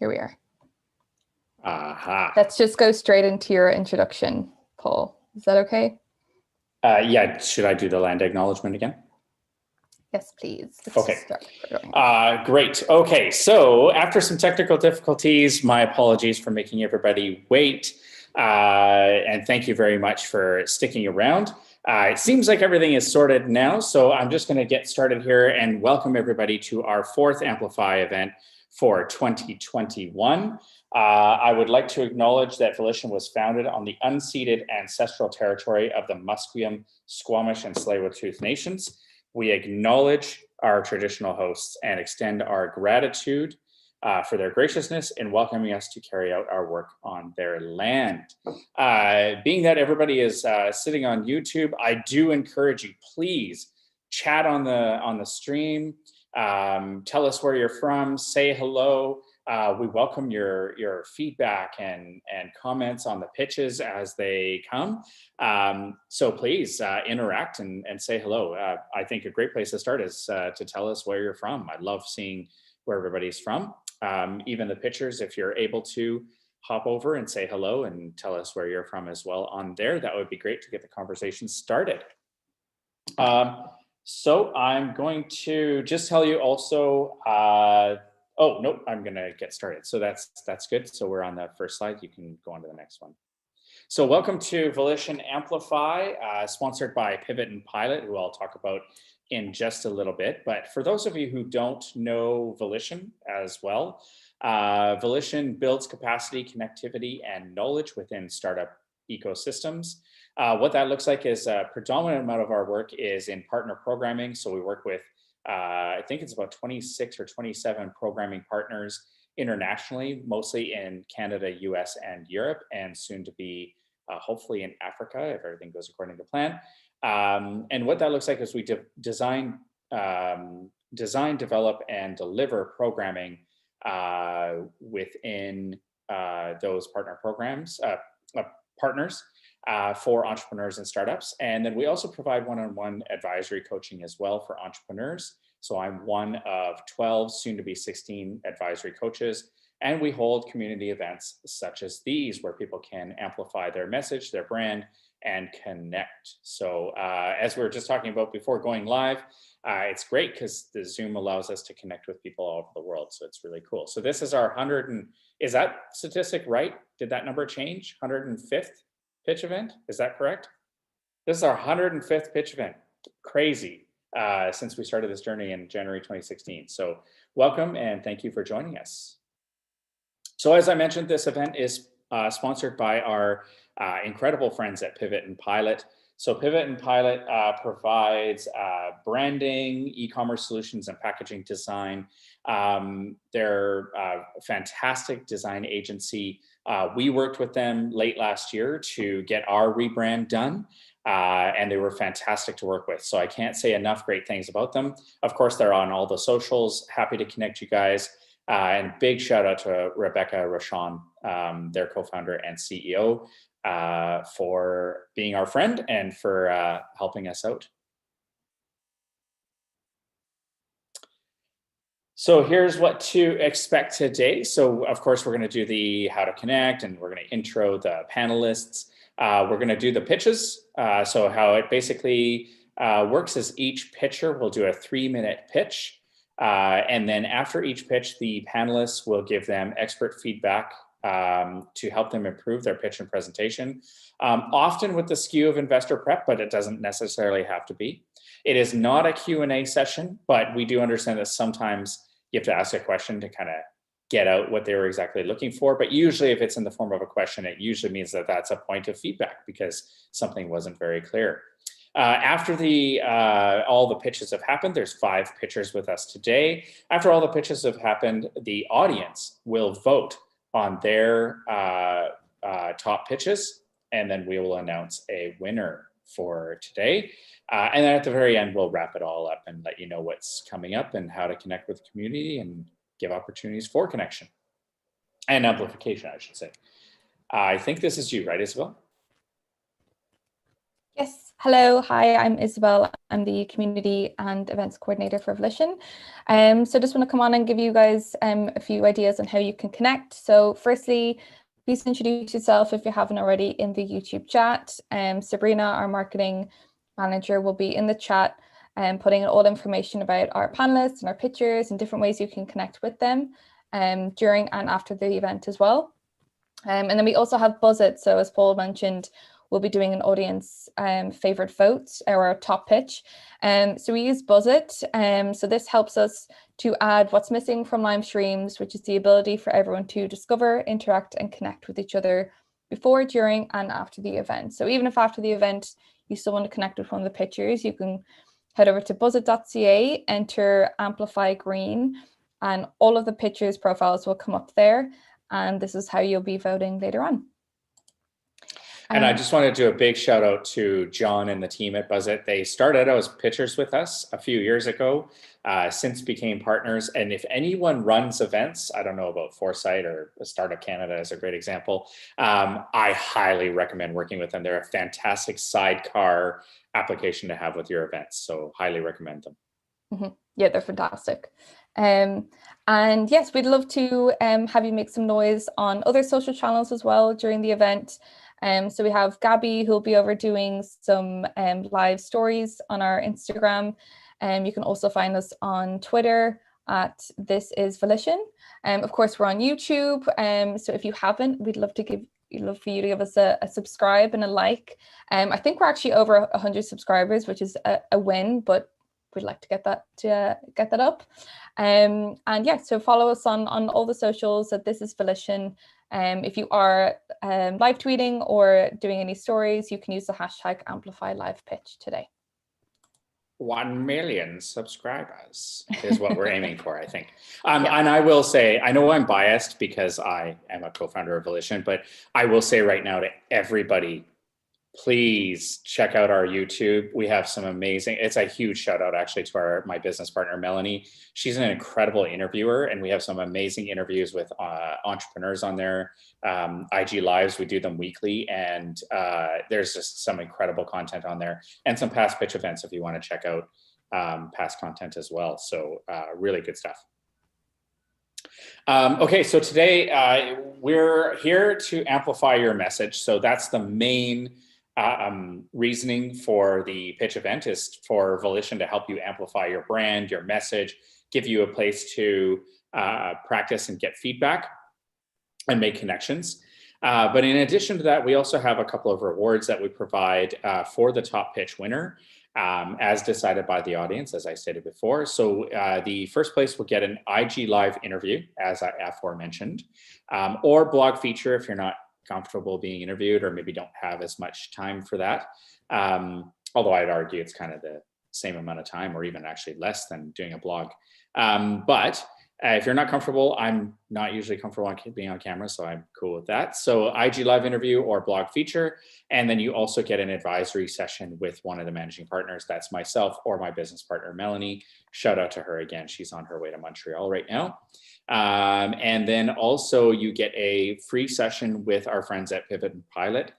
Here we are. Aha. Let's just go straight into your introduction, Paul. Is that okay? Yeah, should I do the land acknowledgement again? Yes, please. Okay. Great. Okay, so after some technical difficulties, my apologies for making everybody wait. And thank you very much for sticking around. It seems like everything is sorted now, so I'm just going to get started here and welcome everybody to our fourth Amplify event for 2021. I would like to acknowledge that Volition was founded on the unceded ancestral territory of the Musqueam, Squamish, and Tsleil-Waututh nations. We acknowledge our traditional hosts and extend our gratitude for their graciousness in welcoming us to carry out our work on their land. Being that everybody is sitting on YouTube, I do encourage you, please chat on the stream. Tell us where you're from, say hello. We welcome your feedback and comments on the pitches as they come. So please interact and say hello. I think a great place to start is to tell us where you're from. I love seeing where everybody's from. Even the pitchers, if you're able to hop over and say hello and tell us where you're from as well on there, that would be great to get the conversation started. So I'm going to just tell you also, oh, nope, I'm gonna get started. So that's good. So we're on the first slide. You can go on to the next one. So welcome to Volition Amplify, sponsored by Pivot and Pilot, who I'll talk about in just a little bit. But for those of you who don't know Volition as well, Volition builds capacity, connectivity, and knowledge within startup ecosystems. What that looks like is a predominant amount of our work is in partner programming. So we work with, I think it's about 26 or 27 programming partners internationally, mostly in Canada, US, and Europe, and soon to be hopefully in Africa, if everything goes according to plan. And what that looks like is we design, develop, and deliver programming within those partner programs, partners. For entrepreneurs and startups. And then we also provide one-on-one advisory coaching as well for entrepreneurs. So I'm one of 12, soon to be 16 advisory coaches. And we hold community events such as these where people can amplify their message, their brand, and connect. So as we were just talking about before going live, it's great because the Zoom allows us to connect with people all over the world. So it's really cool. So this is our is that statistic right? Did that number change? 105th? Pitch event, is that correct? This is our 105th pitch event. Crazy, since we started this journey in January 2016. So welcome and thank you for joining us. So as I mentioned, this event is sponsored by our incredible friends at Pivot and Pilot. So Pivot and Pilot provides branding, e-commerce solutions, and packaging design. They're a fantastic design agency. We worked with them late last year to get our rebrand done, and they were fantastic to work with. So I can't say enough great things about them. Of course, they're on all the socials. Happy to connect you guys. And big shout out to Rebecca Rochon, their co-founder and CEO, for being our friend and for helping us out. So here's what to expect today. So of course, we're going to do the how to connect, and we're going to intro the panelists. We're going to do the pitches. So how it basically works is each pitcher will do a 3-minute pitch. And then after each pitch, the panelists will give them expert feedback to help them improve their pitch and presentation, often with the skew of investor prep, but it doesn't necessarily have to be. It is not a Q&A session, but we do understand that sometimes you have to ask a question to kind of get out what they were exactly looking for. But usually if it's in the form of a question, it usually means that that's a point of feedback because something wasn't very clear. After all the pitches have happened, there's 5 pitchers with us today. After all the pitches have happened, the audience will vote on their top pitches, and then we will announce a winner for today. And then at the very end, we'll wrap it all up and let you know what's coming up and how to connect with the community and give opportunities for connection and amplification, I should say. I think this is you, right, Isabel? Yes. Hello. Hi, I'm Isabel. I'm the Community and Events Coordinator for Volition. So just want to come on and give you guys a few ideas on how you can connect. So firstly, please introduce yourself if you haven't already in the YouTube chat. Sabrina, our marketing manager, will be in the chat and putting in all information about our panelists and our pictures and different ways you can connect with them during and after the event as well. And then we also have Buzz It. So as Paul mentioned, we'll be doing an audience favorite vote or a top pitch. So we use Buzz It. So this helps us to add what's missing from live streams, which is the ability for everyone to discover, interact, and connect with each other before, during, and after the event. So even if after the event you still want to connect with one of the pictures, you can head over to buzzit.ca, enter Amplify Green, and all of the pictures profiles will come up there. And this is how you'll be voting later on. And I just want to do a big shout out to John and the team at BuzzIt. They started out as pitchers with us a few years ago, since became partners. And if anyone runs events, I don't know about Foresight or Startup Canada is a great example. I highly recommend working with them. They're a fantastic sidecar application to have with your events. So highly recommend them. Mm-hmm. Yeah, they're fantastic. And yes, we'd love to have you make some noise on other social channels as well during the event. So we have Gabby, who'll be over doing some live stories on our Instagram. You can also find us on Twitter at This Is Volition. Of course, we're on YouTube. So if you haven't, we'd love for you to give us a subscribe and a like. I think we're actually over 100 subscribers, which is a win, but we'd like to get that up. And yeah, so follow us on all the socials at This Is Volition. If you are live tweeting or doing any stories, you can use the hashtag #AmplifyLivePitch today. 1 million subscribers is what we're aiming for, I think. And I will say, I know I'm biased because I am a co-founder of Volition, but I will say right now to everybody, please check out our YouTube. We have some amazing, it's a huge shout out actually to my business partner, Melanie. She's an incredible interviewer and we have some amazing interviews with entrepreneurs on there. IG Lives, we do them weekly and there's just some incredible content on there and some past pitch events if you want to check out past content as well. So really good stuff. Okay, so today we're here to amplify your message. So that's the main reasoning for the pitch event is for Volition to help you amplify your brand, your message, give you a place to practice and get feedback and make connections. But in addition to that, we also have a couple of rewards that we provide for the top pitch winner as decided by the audience, as I stated before. So the first place will get an IG Live interview, as I aforementioned, or blog feature if you're not comfortable being interviewed or maybe don't have as much time for that. Although I'd argue it's kind of the same amount of time or even actually less than doing a blog. But if you're not comfortable, I'm not usually comfortable being on camera, so I'm cool with that. So IG Live interview or blog feature. And then you also get an advisory session with one of the managing partners. That's myself or my business partner, Melanie. Shout out to her again. She's on her way to Montreal right now. And then also you get a free session with our friends at Pivot and Pilot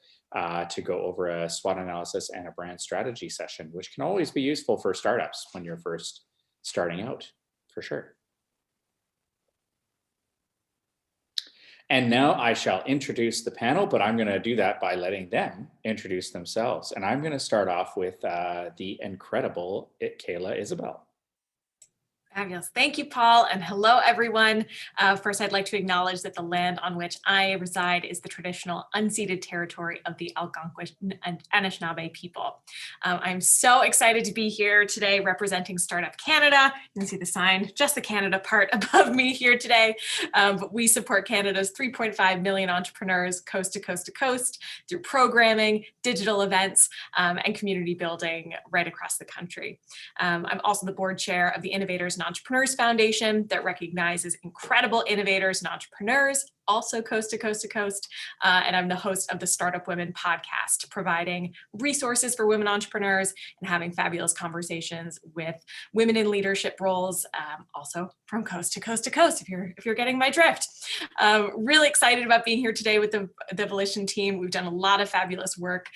to go over a SWOT analysis and a brand strategy session, which can always be useful for startups when you're first starting out, for sure. And now I shall introduce the panel, but I'm going to do that by letting them introduce themselves. And I'm going to start off with the incredible Kayla Isabel. Fabulous. Thank you, Paul, and hello, everyone. First, I'd like to acknowledge that the land on which I reside is the traditional unceded territory of the Algonquin and Anishinaabe people. I'm so excited to be here today representing Startup Canada. You can see the sign, just the Canada part above me here today. But we support Canada's 3.5 million entrepreneurs coast to coast to coast through programming, digital events, and community building right across the country. I'm also the board chair of the Innovators and Entrepreneurs Foundation that recognizes incredible innovators and entrepreneurs also coast to coast to coast. And I'm the host of the Startup Women podcast, providing resources for women entrepreneurs and having fabulous conversations with women in leadership roles, also from coast to coast to coast, if you're getting my drift. Really excited about being here today with the Volition team. We've done a lot of fabulous work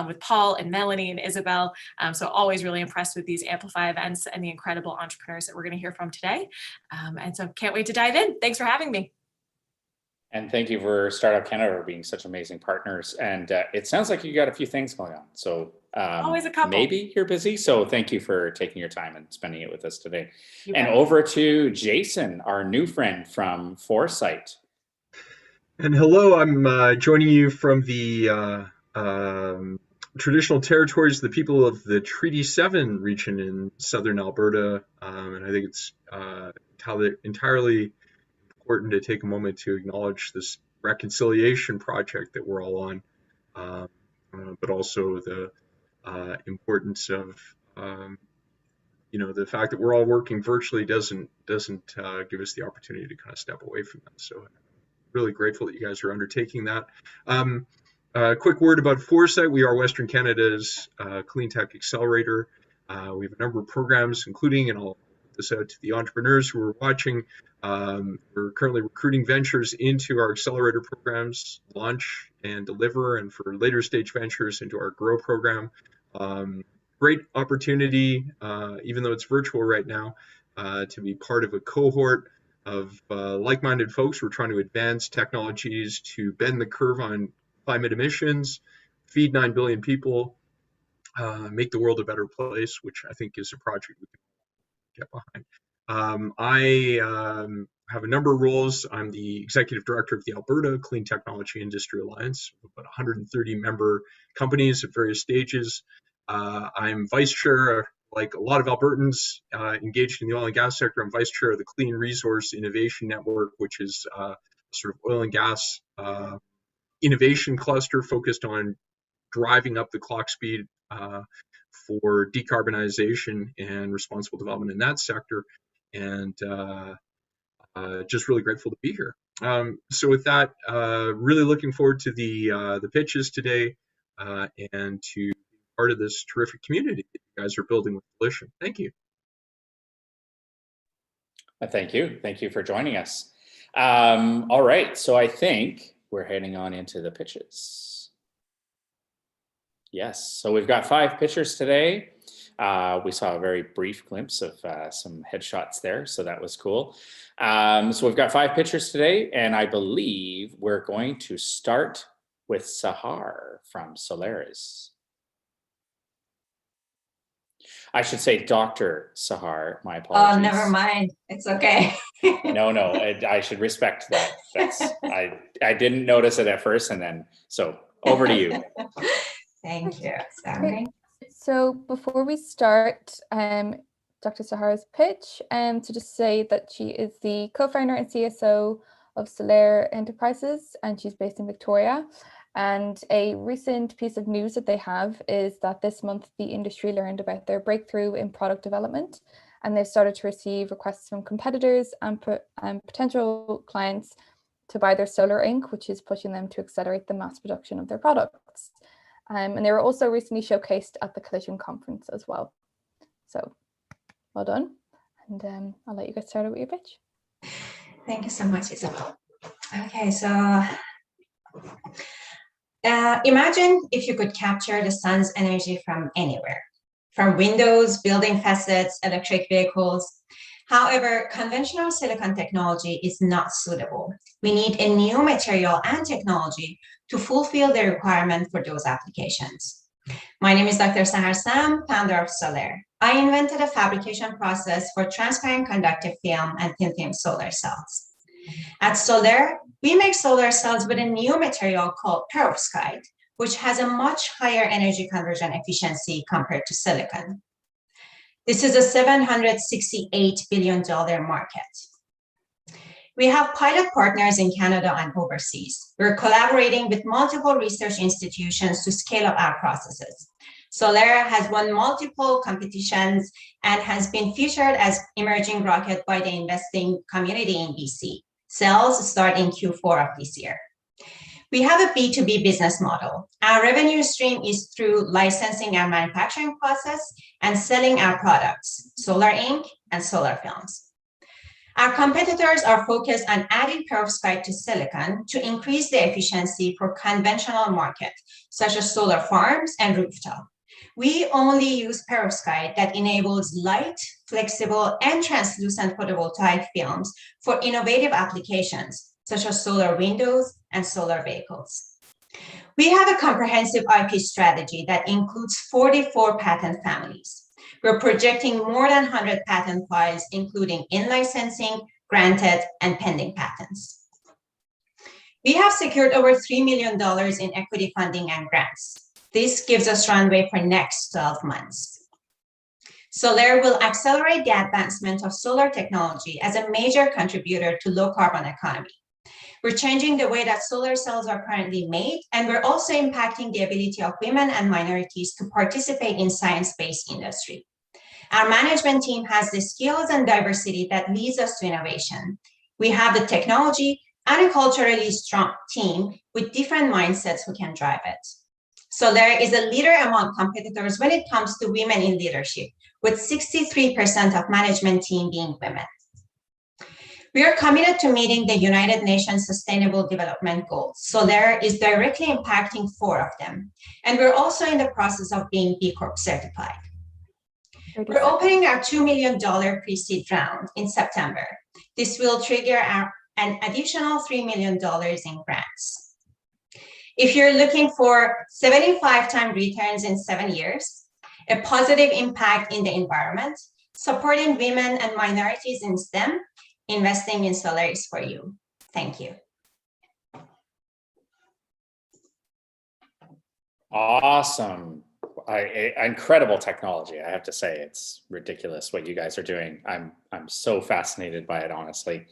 with Paul and Melanie and Isabel. So always really impressed with these Amplify events and the incredible entrepreneurs that we're going to hear from today. And so can't wait to dive in. Thanks for having me. And thank you for Startup Canada for being such amazing partners. And it sounds like you got a few things going on. So always a couple. Maybe you're busy. So thank you for taking your time and spending it with us today. And over to Jason, our new friend from Foresight. And hello, I'm joining you from the traditional territories of the people of the Treaty 7 region in southern Alberta. And I think it's entirely important to take a moment to acknowledge this reconciliation project that we're all on, but also the importance of the fact that we're all working virtually doesn't give us the opportunity to kind of step away from that. So I'm really grateful that you guys are undertaking that. A quick word about Foresight. We are Western Canada's clean tech accelerator. We have a number of programs, including, and I'll put this out to the entrepreneurs who are watching, we're currently recruiting ventures into our accelerator programs, launch and deliver, and for later stage ventures into our grow program. Great opportunity, even though it's virtual right now, to be part of a cohort of like-minded folks who are trying to advance technologies to bend the curve on climate emissions, feed 9 billion people, make the world a better place, which I think is a project we can get behind. I have a number of roles. I'm the executive director of the Alberta Clean Technology Industry Alliance, about 130 member companies at various stages. I'm vice chair, like a lot of Albertans engaged in the oil and gas sector. I'm vice chair of the Clean Resource Innovation Network, which is sort of oil and gas innovation cluster focused on driving up the clock speed for decarbonization and responsible development in that sector. And just really grateful to be here. So with that, really looking forward to the pitches today and to be part of this terrific community that you guys are building with Volition. Thank you. Thank you. Thank you for joining us. All right, so I think we're heading on into the pitches. Yes, so we've got 5 pitchers today. We saw a very brief glimpse of some headshots there, so that was cool. So we've got 5 pitchers today, and I believe we're going to start with Sahar from Solaris. I should say Dr. Sahar, my apologies. Oh, never mind. It's okay. No, I should respect that. I didn't notice it at first, and then, so over to you. Thank you. Sorry. So before we start Dr. Sahar's pitch, to just say that she is the co-founder and CSO of Solaire Enterprises, and she's based in Victoria. And a recent piece of news that they have is that this month the industry learned about their breakthrough in product development, and they've started to receive requests from competitors and potential clients to buy their solar ink, which is pushing them to accelerate the mass production of their products. And they were also recently showcased at the Collision conference as well. So well done. And I'll let you get started with your pitch. Thank you so much, Isabel. Okay, so imagine if you could capture the sun's energy from anywhere, from windows, building facades, electric vehicles. However, conventional silicon technology is not suitable. We need a new material and technology to fulfill the requirement for those applications. My name is Dr. Sahar Sam, founder of Solaire. I invented a fabrication process for transparent conductive film and thin film solar cells. At Solaire, we make solar cells with a new material called perovskite, which has a much higher energy conversion efficiency compared to silicon. This is a $768 billion market. We have pilot partners in Canada and overseas. We're collaborating with multiple research institutions to scale up our processes. Solaire has won multiple competitions and has been featured as emerging rocket by the investing community in BC. Sales start in Q4 of this year. We have a B2b business model. Our revenue stream is through licensing our manufacturing process and selling our products, solar ink and solar films. Our competitors are focused on adding perovskite to silicon to increase the efficiency for conventional market, such as solar farms and rooftop. We only use perovskite that enables light, flexible, and translucent photovoltaic films for innovative applications, such as solar windows and solar vehicles. We have a comprehensive IP strategy that includes 44 patent families. We're projecting more than 100 patent files, including in-licensing, granted, and pending patents. We have secured over $3 million in equity funding and grants. This gives us runway for next 12 months. Solar will accelerate the advancement of solar technology as a major contributor to low carbon economy. We're changing the way that solar cells are currently made, and we're also impacting the ability of women and minorities to participate in science-based industry. Our management team has the skills and diversity that leads us to innovation. We have the technology and a culturally strong team with different mindsets who can drive it. Solar is a leader among competitors when it comes to women in leadership, with 63% of management team being women. We are committed to meeting the United Nations Sustainable Development Goals. Solar is directly impacting 4 of them. And we're also in the process of being B Corp certified. We're opening our $2 million pre-seed round in September. This will trigger an additional $3 million in grants. If you're looking for 75-time returns in 7 years, a positive impact in the environment, supporting women and minorities in STEM, investing in solar is for you. Thank you. Awesome. Incredible technology. I have to say, it's ridiculous what you guys are doing. I'm so fascinated by it, honestly.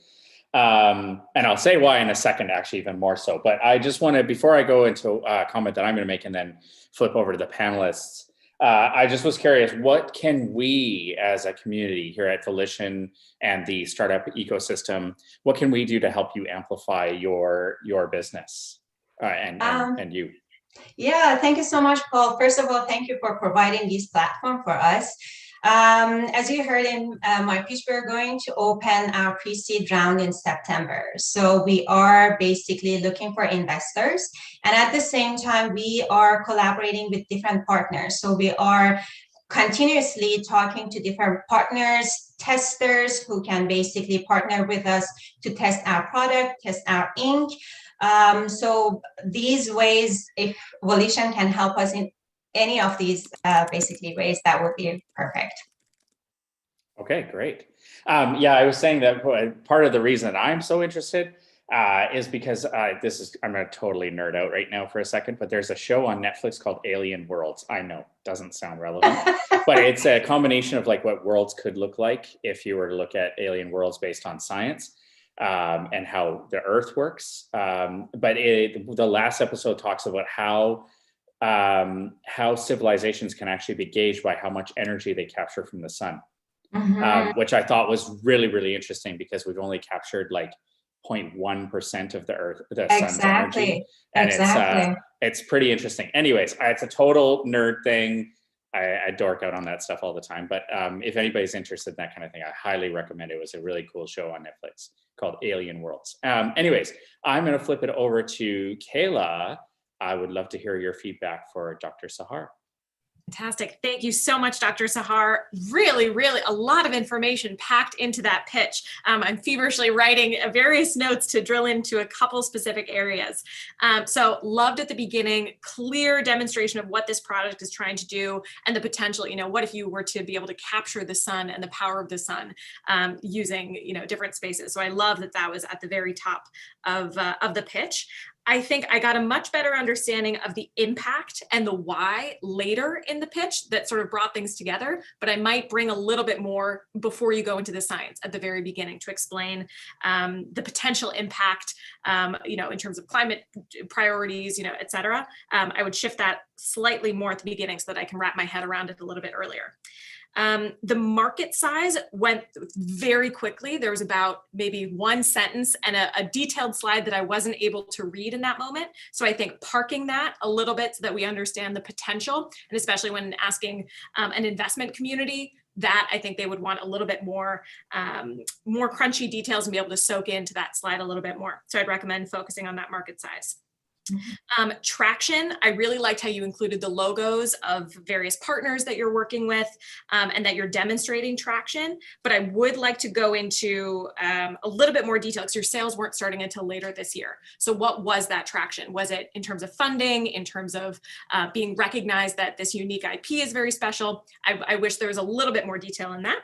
And I'll say why in a second, actually, even more so. But I just want to, before I go into a comment that I'm going to make and then flip over to the panelists, I just was curious, what can we as a community here at Volition and the startup ecosystem, what can we do to help you amplify your business and you? Yeah, thank you so much, Paul. First of all, thank you for providing this platform for us. As you heard in my pitch, we're going to open our pre-seed round in September. So we are basically looking for investors. And at the same time, we are collaborating with different partners. So we are continuously talking to different partners, testers who can basically partner with us to test our product, test our ink. So these ways, if Volition can help us in any of these basically ways, that would be perfect. Okay, great. Yeah, I was saying that part of the reason that I'm so interested is because I'm going to totally nerd out right now for a second, but there's a show on Netflix called Alien Worlds. I know, doesn't sound relevant, but it's a combination of like what worlds could look like if you were to look at alien worlds based on science. And how the Earth works. But the last episode talks about how civilizations can actually be gauged by how much energy they capture from the sun, which I thought was really, really interesting because we've only captured like 0.1% of the sun's energy. And it's pretty interesting. Anyways, it's a total nerd thing. I dork out on that stuff all the time. But if anybody's interested in that kind of thing, I highly recommend it. It was a really cool show on Netflix called Alien Worlds. Anyways, I'm going to flip it over to Kayla. I would love to hear your feedback for Dr. Sahar. Fantastic. Thank you so much, Dr. Sahar. Really, really a lot of information packed into that pitch. I'm feverishly writing various notes to drill into a couple specific areas. So loved at the beginning, clear demonstration of what this product is trying to do and the potential, what if you were to be able to capture the sun and the power of the sun using, different spaces. So I love that that was at the very top of the pitch. I think I got a much better understanding of the impact and the why later in the pitch that sort of brought things together, but I might bring a little bit more before you go into the science at the very beginning to explain the potential impact, in terms of climate priorities, et cetera. I would shift that slightly more at the beginning so that I can wrap my head around it a little bit earlier. The market size went very quickly. There was about maybe one sentence and a detailed slide that I wasn't able to read in that moment. So I think parking that a little bit so that we understand the potential, and especially when asking an investment community, that I think they would want a little bit more crunchy details and be able to soak into that slide a little bit more. So I'd recommend focusing on that market size. Traction, I really liked how you included the logos of various partners that you're working with and that you're demonstrating traction. But I would like to go into a little bit more detail because your sales weren't starting until later this year. So what was that traction? Was it in terms of funding, in terms of being recognized that this unique IP is very special? I wish there was a little bit more detail in that.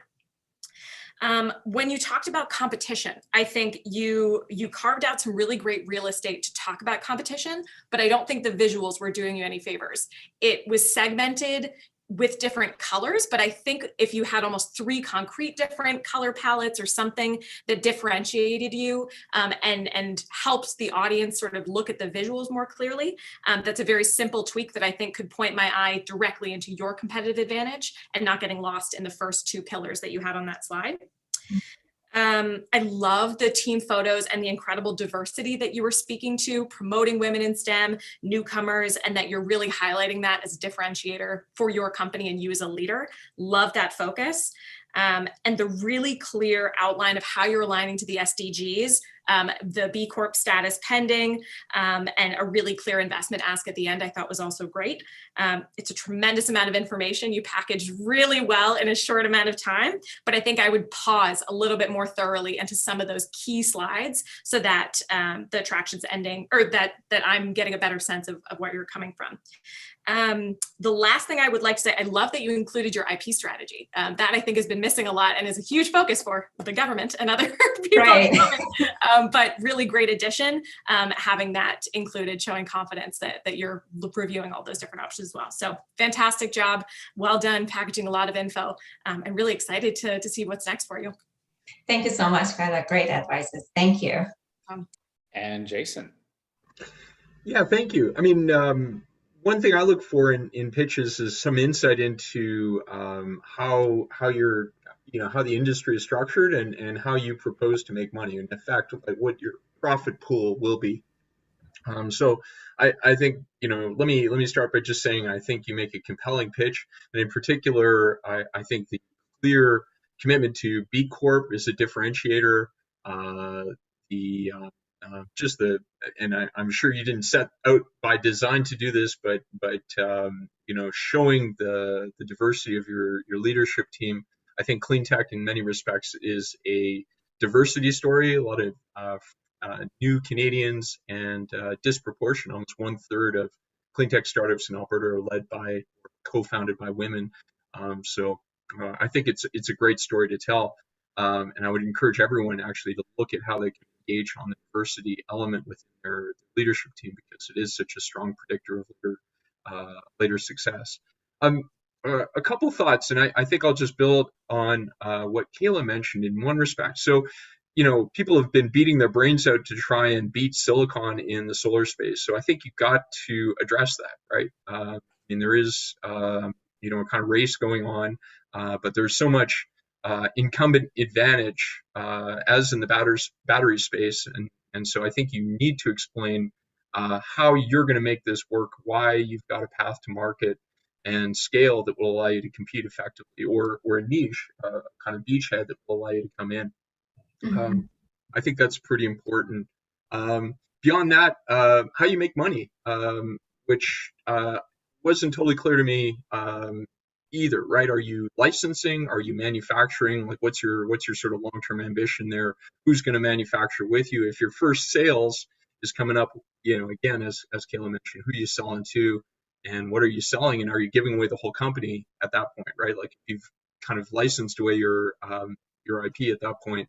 When you talked about competition, I think you carved out some really great real estate to talk about competition, but I don't think the visuals were doing you any favors. It was segmented with different colors, but I think if you had almost 3 concrete different color palettes or something that differentiated you and helps the audience sort of look at the visuals more clearly, that's a very simple tweak that I think could point my eye directly into your competitive advantage and not getting lost in the first 2 pillars that you had on that slide. I love the team photos and the incredible diversity that you were speaking to, promoting women in STEM, newcomers, and that you're really highlighting that as a differentiator for your company and you as a leader. Love that focus. And the really clear outline of how you're aligning to the SDGs, the B Corp status pending, and a really clear investment ask at the end, I thought was also great. It's a tremendous amount of information you packaged really well in a short amount of time, but I think I would pause a little bit more thoroughly into some of those key slides so that the attraction's ending, or that I'm getting a better sense of where you're coming from. The last thing I would like to say, I love that you included your IP strategy. That I think has been missing a lot and is a huge focus for the government and other people. Right. But really great addition, having that included, showing confidence that you're reviewing all those different options as well. So fantastic job. Well done packaging a lot of info. I'm really excited to see what's next for you. Thank you so much for the great advices. Thank you. And Jason. Yeah, thank you. I mean, one thing I look for in pitches is some insight into how you're, how the industry is structured and how you propose to make money, and in fact, like what your profit pool will be. So I think, let me start by just saying I think you make a compelling pitch, and in particular, I think the clear commitment to B Corp is a differentiator. I'm sure you didn't set out by design to do this, but showing the diversity of your leadership team, I think clean tech in many respects is a diversity story. A lot of new Canadians, and disproportionate, almost 1/3 of clean tech startups in Alberta are led by or co-founded by women. So I think it's a great story to tell. And I would encourage everyone actually to look at how they can engage on the diversity element within their leadership team, because it is such a strong predictor of later success. A couple thoughts, and I think I'll just build on what Kayla mentioned in one respect. So, people have been beating their brains out to try and beat silicon in the solar space. So I think you've got to address that, right? I mean, there is, a kind of race going on, but there's so much incumbent advantage as in the battery space, and so I think you need to explain how you're going to make this work, why you've got a path to market and scale that will allow you to compete effectively, or a niche, kind of beachhead that will allow you to come in. Mm-hmm. I think that's pretty important. Beyond that, how you make money, which wasn't totally clear to me either, right? Are you licensing? Are you manufacturing? Like, what's your sort of long-term ambition there? Who's going to manufacture with you? If your first sales is coming up, again, as Kayla mentioned, who are you selling to, and what are you selling, and are you giving away the whole company at that point, right? Like, if you've kind of licensed away your IP at that point,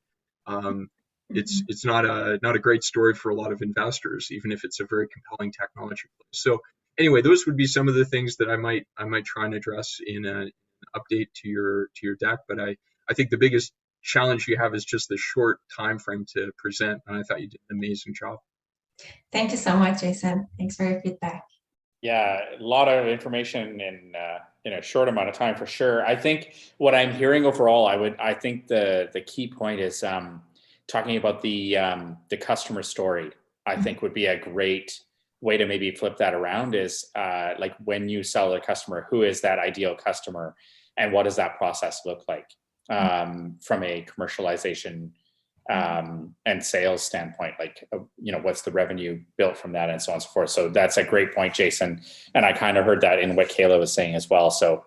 it's not a great story for a lot of investors, even if it's a very compelling technology play. So anyway, those would be some of the things that I might try and address in an update to your deck. But I think the biggest challenge you have is just the short time frame to present, and I thought you did an amazing job. Thank you so much, Jason. Thanks for your feedback. Yeah, a lot of information in a short amount of time for sure. I think what I'm hearing overall, I think the key point is talking about the customer story. I think would be a great way to maybe flip that around is like when you sell a customer, who is that ideal customer and what does that process look like from a commercialization and sales standpoint, like, what's the revenue built from that and so on and so forth. So that's a great point, Jason. And I kind of heard that in what Kayla was saying as well. So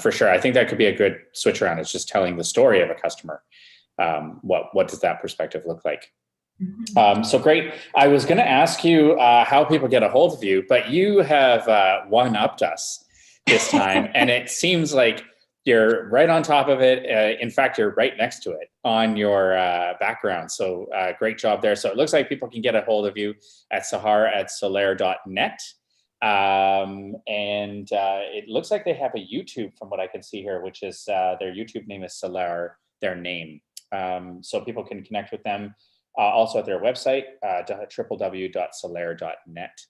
for sure, I think that could be a good switch around. It's just telling the story of a customer. What does that perspective look like? So great. I was going to ask you how people get a hold of you, but you have one-upped us this time. And it seems like you're right on top of it. In fact, you're right next to it on your background. So great job there. So it looks like people can get a hold of you at sahar@solaire.net. And it looks like they have a YouTube from what I can see here, which is their YouTube name is Solaire, their name. So people can connect with them also at their website, www.solaire.net.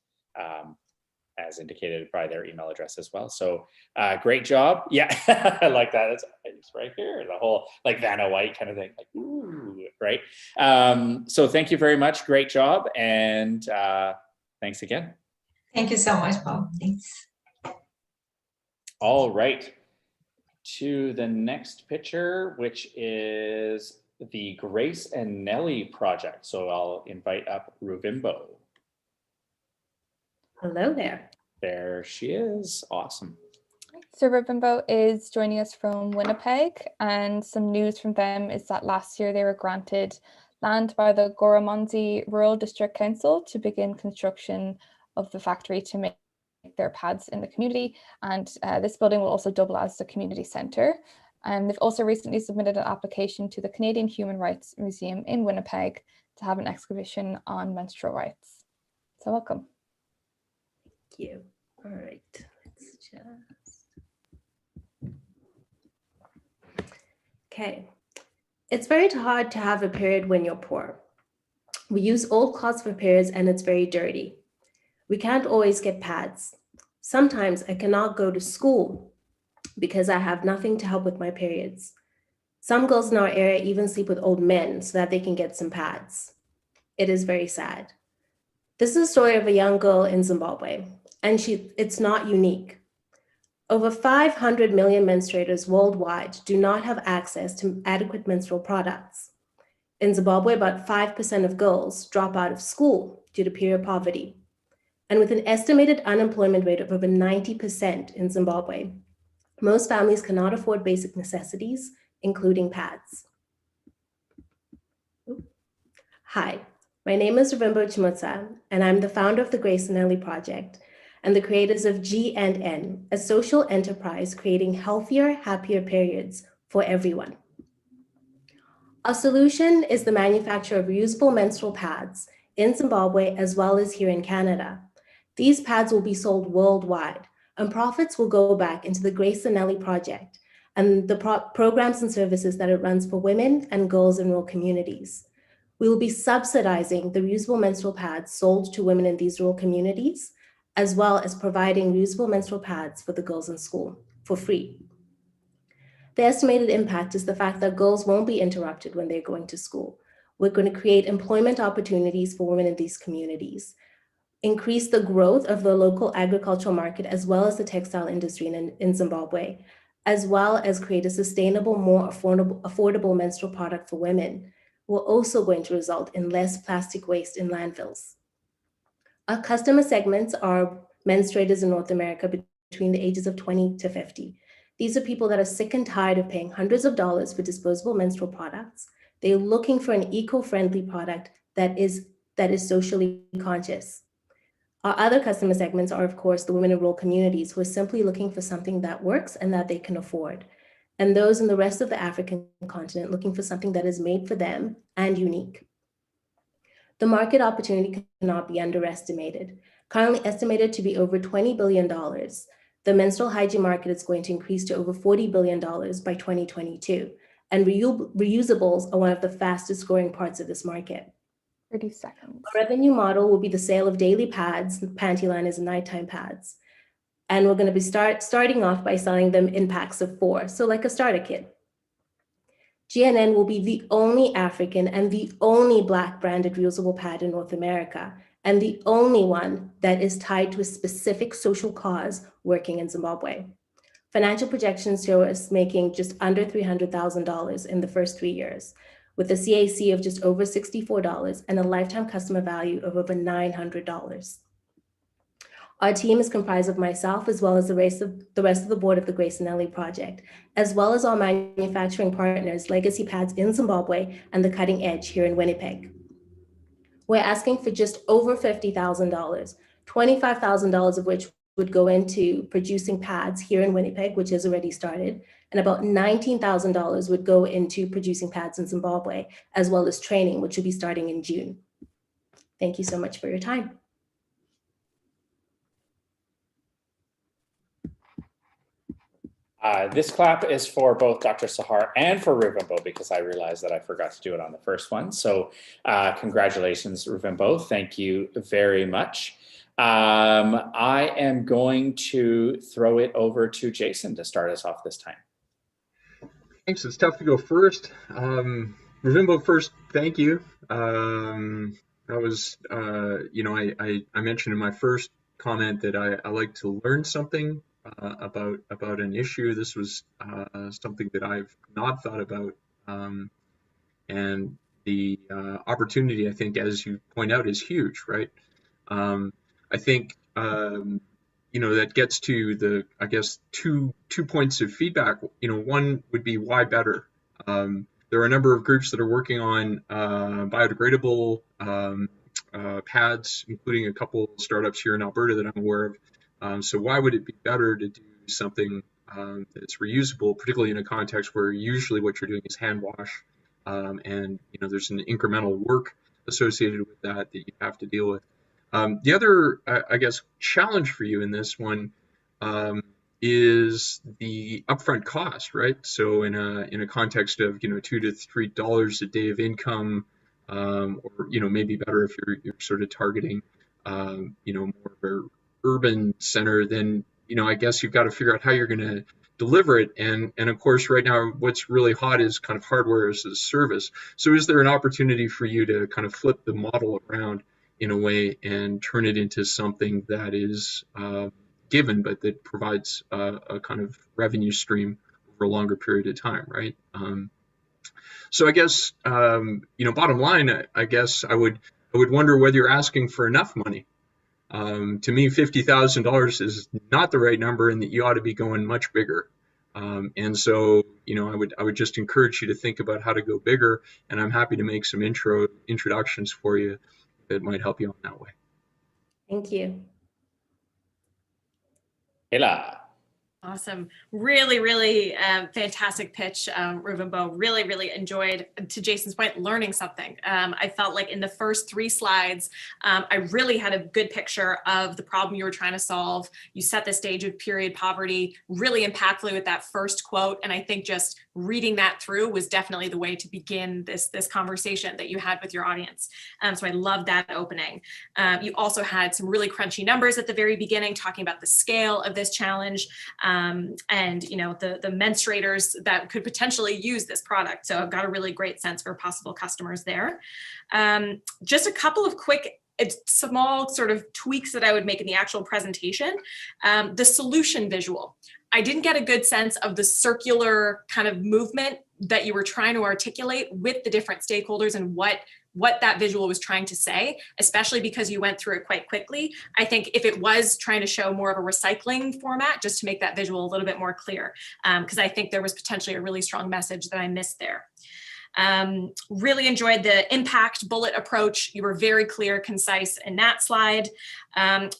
As indicated by their email address as well. So great job. Yeah, I like that. It's right here, the whole like Vanna White kind of thing, like, ooh, right? So thank you very much. Great job. And thanks again. Thank you so much, Paul. Thanks. All right. To the next picture, which is the Grace and Nellie project. So I'll invite up Ruvimbo. Hello there. There she is. Awesome. So Ruvimbo is joining us from Winnipeg, and some news from them is that last year they were granted land by the Goromonzi Rural District Council to begin construction of the factory to make their pads in the community. And this building will also double as the community centre. And they've also recently submitted an application to the Canadian Human Rights Museum in Winnipeg to have an exhibition on menstrual rights. So welcome. Thank you. All right, let's just. Okay. It's very hard to have a period when you're poor. We use old cloths for periods and it's very dirty. We can't always get pads. Sometimes I cannot go to school because I have nothing to help with my periods. Some girls in our area even sleep with old men so that they can get some pads. It is very sad. This is a story of a young girl in Zimbabwe, and it's not unique. Over 500 million menstruators worldwide do not have access to adequate menstrual products. In Zimbabwe, about 5% of girls drop out of school due to period poverty. And with an estimated unemployment rate of over 90% in Zimbabwe, most families cannot afford basic necessities, including pads. Hi, my name is Ruvimbo Chimutsa, and I'm the founder of the Grace and Nellie Project and the creators of G&N, a social enterprise creating healthier, happier periods for everyone. Our solution is the manufacture of reusable menstrual pads in Zimbabwe as well as here in Canada. These pads will be sold worldwide, and profits will go back into the Grace and Nellie Project and the programs and services that it runs for women and girls in rural communities. We will be subsidizing the reusable menstrual pads sold to women in these rural communities, as well as providing reusable menstrual pads for the girls in school for free. The estimated impact is the fact that girls won't be interrupted when they're going to school. We're going to create employment opportunities for women in these communities, increase the growth of the local agricultural market, as well as the textile industry in Zimbabwe, as well as create a sustainable, more affordable menstrual product for women. We're also going to result in less plastic waste in landfills. Our customer segments are menstruators in North America between the ages of 20 to 50. These are people that are sick and tired of paying hundreds of dollars for disposable menstrual products. They're looking for an eco-friendly product that is socially conscious. Our other customer segments are, of course, the women in rural communities who are simply looking for something that works and that they can afford. And those in the rest of the African continent looking for something that is made for them and unique. The market opportunity cannot be underestimated. Currently estimated to be over $20 billion, the menstrual hygiene market is going to increase to over $40 billion by 2022. And reusables are one of the fastest growing parts of this market. 30 seconds. Our revenue model will be the sale of daily pads, panty liners, and nighttime pads. And we're going to be starting off by selling them in packs of 4, so like a starter kit. GNN will be the only African and the only Black branded reusable pad in North America, and the only one that is tied to a specific social cause working in Zimbabwe. Financial projections show us making just under $300,000 in the first 3 years, with a CAC of just over $64 and a lifetime customer value of over $900. Our team is comprised of myself, as well as the rest of the board of the Grace and Ellie Project, as well as our manufacturing partners, Legacy Pads in Zimbabwe and the Cutting Edge here in Winnipeg. We're asking for just over $50,000, $25,000 of which would go into producing pads here in Winnipeg, which has already started, and about $19,000 would go into producing pads in Zimbabwe, as well as training, which will be starting in June. Thank you so much for your time. This clap is for both Dr. Sahar and for Ruvimbo, because I realized that I forgot to do it on the first one. So congratulations, Ruvimbo. Thank you very much. I am going to throw it over to Jason to start us off this time. Thanks. It's tough to go first. Ruvimbo, first, thank you. That was, I mentioned in my first comment that I like to learn something about an issue. This was something that I've not thought about, and the opportunity, I think, as you point out, is huge, right? I think that gets to the, I guess, two points of feedback. One would be why better. There are a number of groups that are working on biodegradable pads, including a couple startups here in Alberta that I'm aware of. So why would it be better to do something that's reusable, particularly in a context where usually what you're doing is hand wash, and there's an incremental work associated with that you have to deal with. The other, I guess, challenge for you in this one is the upfront cost, right? So in a context of $2 to $3 a day of income, or maybe better if you're sort of targeting more of a urban center, then I guess you've got to figure out how you're going to deliver it, and of course right now what's really hot is kind of hardware as a service. So is there an opportunity for you to kind of flip the model around in a way and turn it into something that is given, but that provides a kind of revenue stream over a longer period of time, right? So I guess bottom line, I guess I would wonder whether you're asking for enough money. To me, $50,000 is not the right number, and that you ought to be going much bigger. And so, I would just encourage you to think about how to go bigger, and I'm happy to make some introductions for you that might help you on that way. Thank you. Kayla. Awesome. Really, really fantastic pitch, Ruvimbo. Really, really enjoyed, to Jason's point, learning something. I felt like in the first 3 slides, I really had a good picture of the problem you were trying to solve. You set the stage of period poverty really impactfully with that first quote. And I think just reading that through was definitely the way to begin this conversation that you had with your audience. So I love that opening. You also had some really crunchy numbers at the very beginning, talking about the scale of this challenge. And the menstruators that could potentially use this product. So I've got a really great sense for possible customers there. Just a couple of quick, small sort of tweaks that I would make in the actual presentation. The solution visual. I didn't get a good sense of the circular kind of movement that you were trying to articulate with the different stakeholders and what that visual was trying to say, especially because you went through it quite quickly. I think if it was trying to show more of a recycling format, just to make that visual a little bit more clear, because I think there was potentially a really strong message that I missed there. Really enjoyed the impact bullet approach. You were very clear, concise in that slide.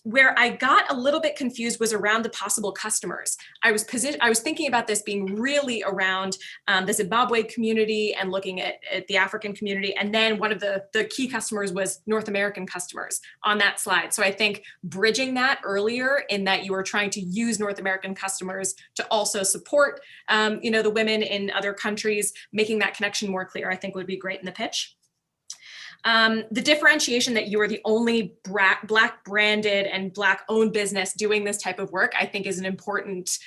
Where I got a little bit confused was around the possible customers. I was thinking about this being really around the Zimbabwe community and looking at the African community. And then one of the key customers was North American customers on that slide. So I think bridging that earlier in that you were trying to use North American customers to also support the women in other countries, making that connection more clear, I think would be great in the pitch. The differentiation that you are the only Black branded and Black owned business doing this type of work, I think is an important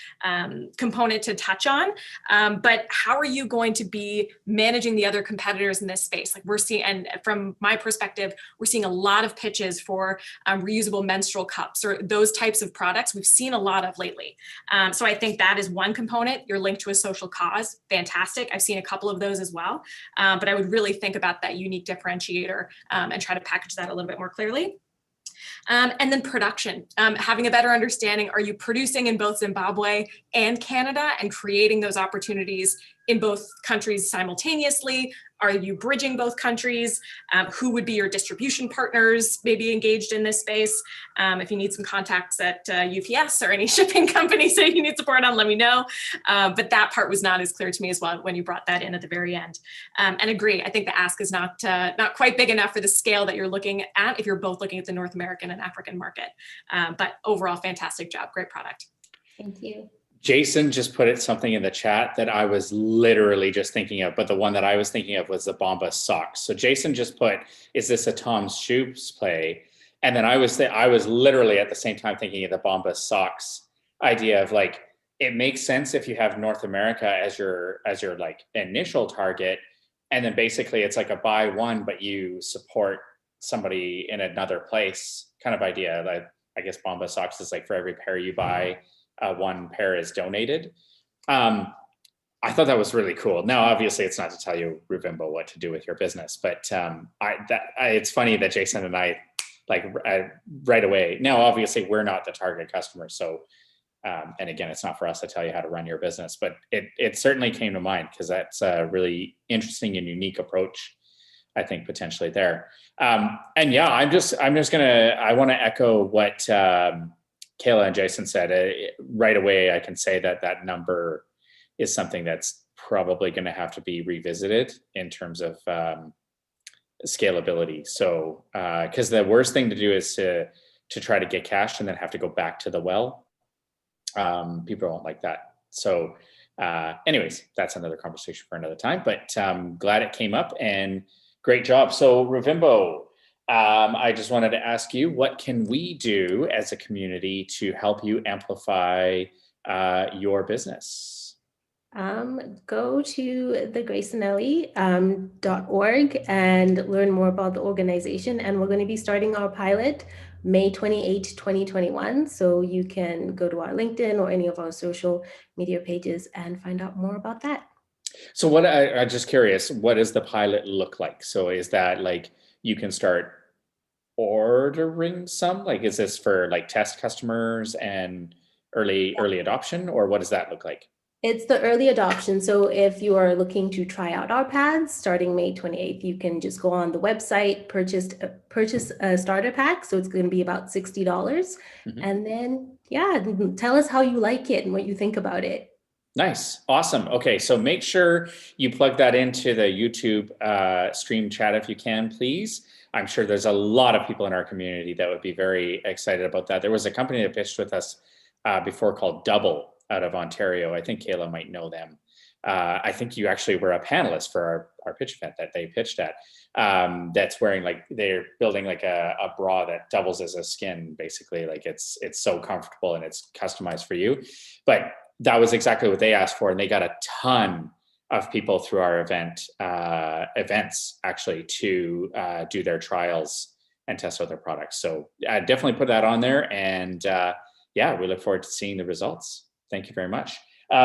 component to touch on. But how are you going to be managing the other competitors in this space? Like we're seeing, and from my perspective, we're seeing a lot of pitches for reusable menstrual cups or those types of products. We've seen a lot of lately. So I think that is one component. You're linked to a social cause, fantastic. I've seen a couple of those as well. But I would really think about that unique differentiator and try to package that a little bit more clearly. And then production, having a better understanding, are you producing in both Zimbabwe and Canada and creating those opportunities in both countries simultaneously? Are you bridging both countries? Who would be your distribution partners maybe engaged in this space? If you need some contacts at UPS or any shipping companies that you need support on, let me know. But that part was not as clear to me as well when you brought that in at the very end. And agree, I think the ask is not quite big enough for the scale that you're looking at if you're both looking at the North American and African market. But overall, fantastic job, great product. Thank you. Jason just put something in the chat that I was literally just thinking of, but the one that I was thinking of was the Bomba socks. So Jason just put, is this a Tom's Shoes play? And then I was literally at the same time thinking of the Bomba socks idea of like, it makes sense if you have North America as your like initial target. And then basically it's like a buy one, but you support somebody in another place kind of idea. Like, I guess Bomba socks is like for every pair you buy, one pair is donated. I thought that was really cool. Now, obviously, it's not to tell you, Ruvimbo, what to do with your business, but it's funny that Jason and I, right away. Now, obviously, we're not the target customer, so and again, it's not for us to tell you how to run your business, but it certainly came to mind because that's a really interesting and unique approach, I think, potentially there. And yeah, I want to echo what Kayla and Jason said. Right away, I can say that number is something that's probably going to have to be revisited in terms of scalability. So, because the worst thing to do is to try to get cash and then have to go back to the well. People don't like that. So, anyways, that's another conversation for another time. But glad it came up and great job. So, Ruvimbo, I just wanted to ask you, what can we do as a community to help you amplify your business? Go to thegraceandnelly.org and learn more about the organization. And we're going to be starting our pilot May 28, 2021. So you can go to our LinkedIn or any of our social media pages and find out more about that. So I'm just curious, what does the pilot look like? So is that like you can start ordering some? Like, is this for like test customers and early adoption, or what does that look like? It's the early adoption. So if you are looking to try out our pads starting May 28th, you can just go on the website, purchase a starter pack. So it's going to be about $60. Mm-hmm. And then, yeah, tell us how you like it and what you think about it. Nice. Awesome. Okay. So make sure you plug that into the YouTube stream chat if you can, please. I'm sure there's a lot of people in our community that would be very excited about that. There was a company that pitched with us before called Double out of Ontario. I think Kayla might know them. I think you actually were a panelist for our pitch event that they pitched at. That's wearing they're building like a bra that doubles as a skin, basically. Like it's so comfortable and it's customized for you. But that was exactly what they asked for. And they got a ton of people through our events actually to do their trials and test out their products. So definitely put that on there. And yeah, we look forward to seeing the results. Thank you very much.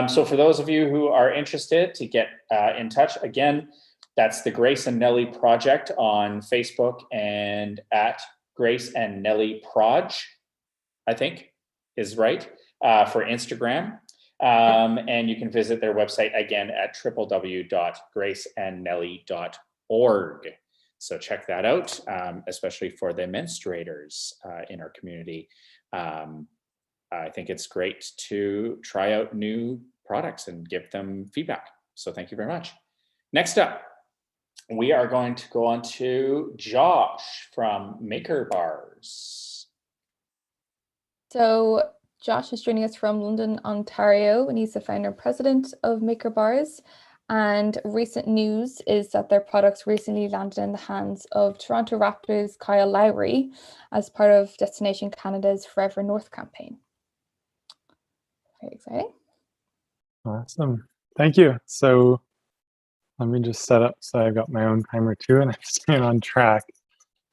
So for those of you who are interested to get in touch, again, that's the Grace and Nelly Project on Facebook and at Grace and Nelly Proj, I think is right, for Instagram. And you can visit their website again at www.graceandnelly.org. So check that out, especially for the menstruators in our community. I think it's great to try out new products and give them feedback. So thank you very much. Next up, we are going to go on to Josh from Maker Bars. So Josh is joining us from London, Ontario, and he's the founder and president of Maker Bars. And recent news is that their products recently landed in the hands of Toronto Raptors Kyle Lowry as part of Destination Canada's Forever North campaign. Very exciting. Awesome. Thank you. So let me just set up so I've got my own timer too and I'm staying on track.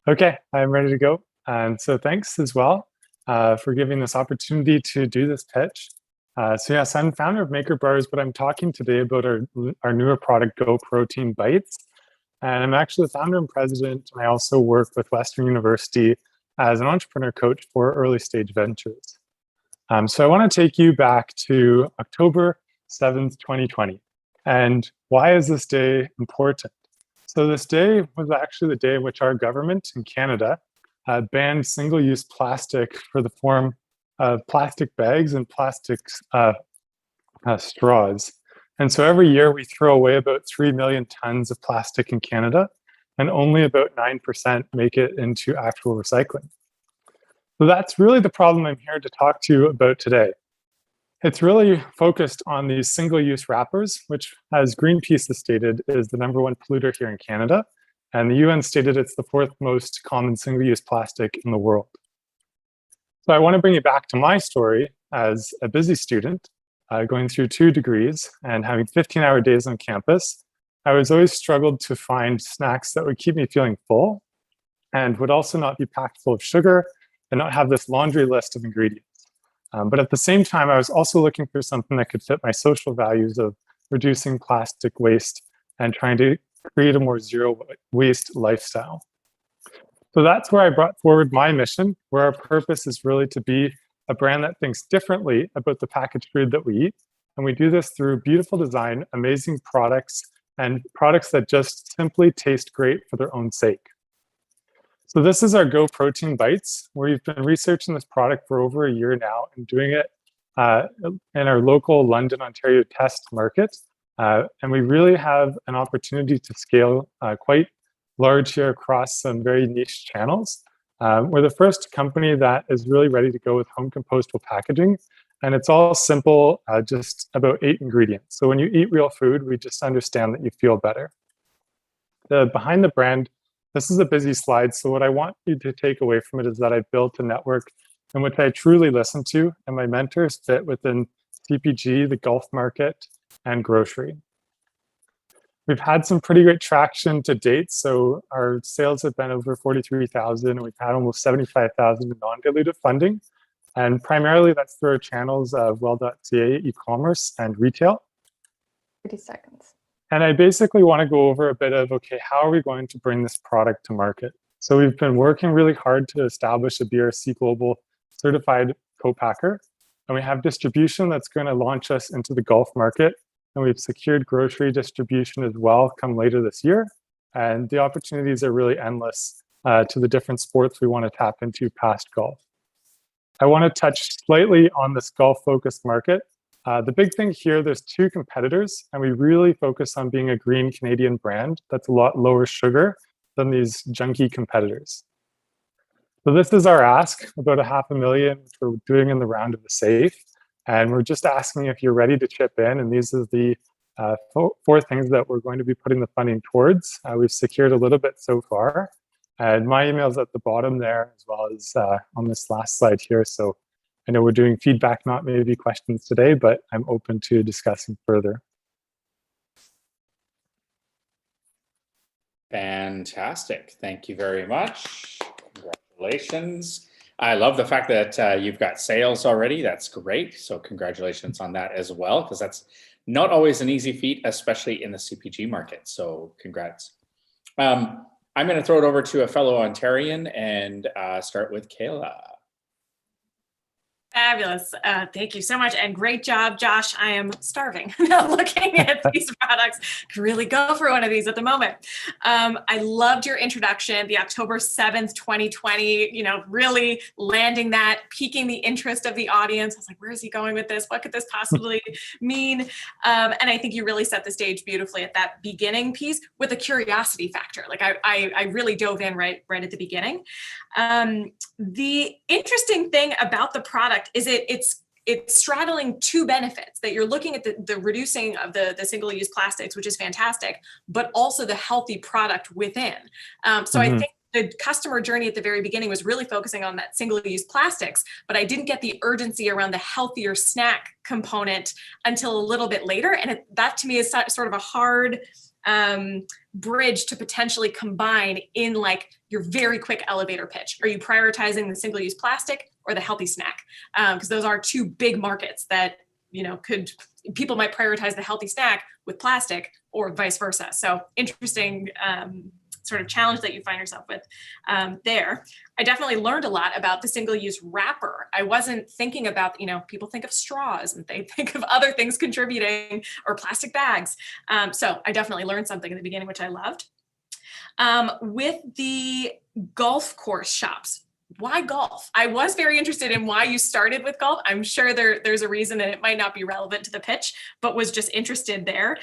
Okay, I'm ready to go. And so thanks as well for giving this opportunity to do this pitch. So yes, I'm founder of Maker Bars, but I'm talking today about our newer product, Go Protein Bites. And I'm actually the founder and president, and I also work with Western University as an entrepreneur coach for early stage ventures. So I want to take you back to October 7th, 2020. And why is this day important? So this day was actually the day in which our government in Canada banned single-use plastic for the form of plastic bags and plastic straws. And so every year we throw away about 3 million tons of plastic in Canada, and only about 9% make it into actual recycling. So that's really the problem I'm here to talk to you about today. It's really focused on these single-use wrappers, which, as Greenpeace has stated, is the #1 polluter here in Canada. And the UN stated it's the 4th most common single-use plastic in the world. So I want to bring you back to my story as a busy student, going through 2 degrees and having 15-hour days on campus. I was always struggled to find snacks that would keep me feeling full and would also not be packed full of sugar and not have this laundry list of ingredients. But at the same time, I was also looking for something that could fit my social values of reducing plastic waste and trying to create a more zero waste lifestyle. So that's where I brought forward my mission, where our purpose is really to be a brand that thinks differently about the packaged food that we eat. And we do this through beautiful design, amazing products, and products that just simply taste great for their own sake. So this is our Go Protein Bites, where we've been researching this product for over a year now and doing it in our local London, Ontario test market. And we really have an opportunity to scale quite large here across some very niche channels. We're the first company that is really ready to go with home compostable packaging. And it's all simple, just about 8 ingredients. So when you eat real food, we just understand that you feel better. Behind the brand, this is a busy slide. So what I want you to take away from it is that I've built a network in which I truly listen to, and my mentors fit within CPG, the golf market, and grocery. We've had some pretty great traction to date. So our sales have been over 43,000, and we've had almost 75,000 in non-dilutive funding. And primarily that's through our channels of well.ca, e-commerce, and retail. 30 seconds. And I basically want to go over a bit of, okay, how are we going to bring this product to market? So we've been working really hard to establish a BRC Global certified co-packer. And we have distribution that's going to launch us into the golf market. And we've secured grocery distribution as well come later this year. And the opportunities are really endless to the different sports we want to tap into past golf. I want to touch slightly on this golf-focused market. The big thing here, there's 2 competitors, and we really focus on being a green Canadian brand that's a lot lower sugar than these junky competitors. So this is our ask, about $500,000 we're doing in the round of the safe. And we're just asking if you're ready to chip in. And these are the 4 things that we're going to be putting the funding towards. We've secured a little bit so far. And my email is at the bottom there, as well as on this last slide here. So I know we're doing feedback, not maybe questions today, but I'm open to discussing further. Fantastic. Thank you very much. Congratulations. I love the fact that you've got sales already. That's great. So congratulations on that as well, because that's not always an easy feat, especially in the CPG market. So congrats. I'm going to throw it over to a fellow Ontarian and start with Kayla. Fabulous. Thank you so much. And great job, Josh. I am starving looking at these products. Could really go for one of these at the moment. I loved your introduction, the October 7th, 2020, really landing that, piquing the interest of the audience. I was like, where is he going with this? What could this possibly mean? And I think you really set the stage beautifully at that beginning piece with a curiosity factor. Like I really dove in right at the beginning. The interesting thing about the product is it's it's straddling two benefits, that you're looking at the reducing of the single-use plastics, which is fantastic, but also the healthy product within. So I think the customer journey at the very beginning was really focusing on that single-use plastics, but I didn't get the urgency around the healthier snack component until a little bit later. And that to me is sort of a hard bridge to potentially combine in like your very quick elevator pitch. Are you prioritizing the single-use plastic or the healthy snack? Because those are two big markets that, you know, people might prioritize the healthy snack with plastic or vice versa. So interesting sort of challenge that you find yourself with there. I definitely learned a lot about the single-use wrapper. I wasn't thinking about, you know, people think of straws and they think of other things contributing, or plastic bags. So I definitely learned something in the beginning, which I loved. With the golf course shops, why golf? I was very interested in why you started with golf. I'm sure there's a reason, and it might not be relevant to the pitch, but was just interested there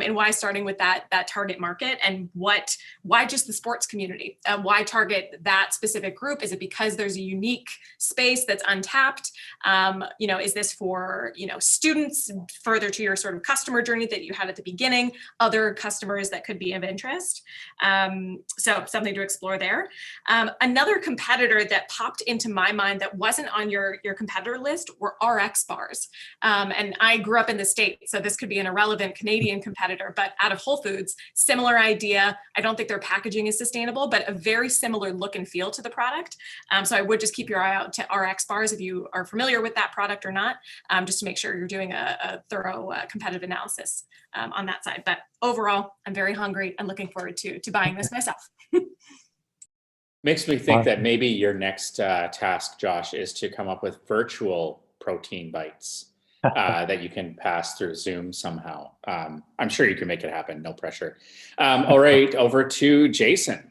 in why starting with that target market, and why just the sports community? Why target that specific group? Is it because there's a unique space that's untapped? You know, is this for, you know, students, further to your sort of customer journey that you had at the beginning, other customers that could be of interest? So something to explore there. Another competitor that popped into my mind that wasn't on your competitor list were RX bars. And I grew up in the States, so this could be an irrelevant Canadian competitor, but out of Whole Foods, similar idea. I don't think their packaging is sustainable, but a very similar look and feel to the product. So I would just keep your eye out to RX bars if you are familiar with that product or not, just to make sure you're doing a thorough competitive analysis on that side. But overall, I'm very hungry and looking forward to buying this myself. Makes me think that maybe your next task, Josh, is to come up with virtual protein bites that you can pass through Zoom somehow. I'm sure you can make it happen, no pressure. All right, over to Jason.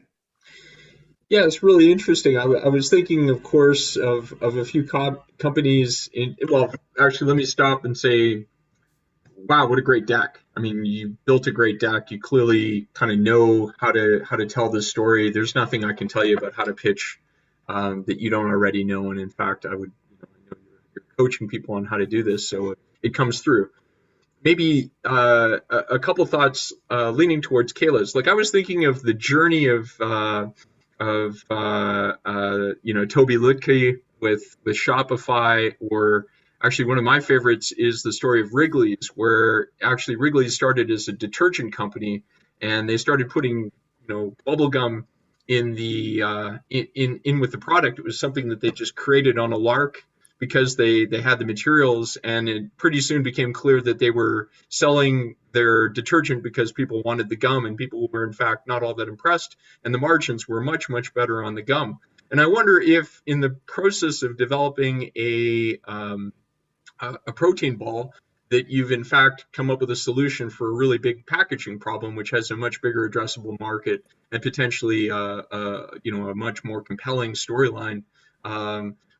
Yeah, it's really interesting. I was thinking, of course, of a few companies. Well, actually, let me stop and say, wow, what a great deck. I mean, you built a great deck. You clearly kind of know how to tell this story. There's nothing I can tell you about how to pitch that you don't already know. And in fact, I know you're coaching people on how to do this, so it comes through. Maybe a couple thoughts leaning towards Kayla's. Like, I was thinking of the journey of Toby Lutke with Shopify, or actually, one of my favorites is the story of Wrigley's, where actually Wrigley's started as a detergent company, and they started putting, bubble gum in with the product. It was something that they just created on a lark because they had the materials, and it pretty soon became clear that they were selling their detergent because people wanted the gum, and people were in fact not all that impressed, and the margins were much, much better on the gum. And I wonder if in the process of developing a protein ball, that you've in fact come up with a solution for a really big packaging problem, which has a much bigger addressable market and potentially a much more compelling storyline.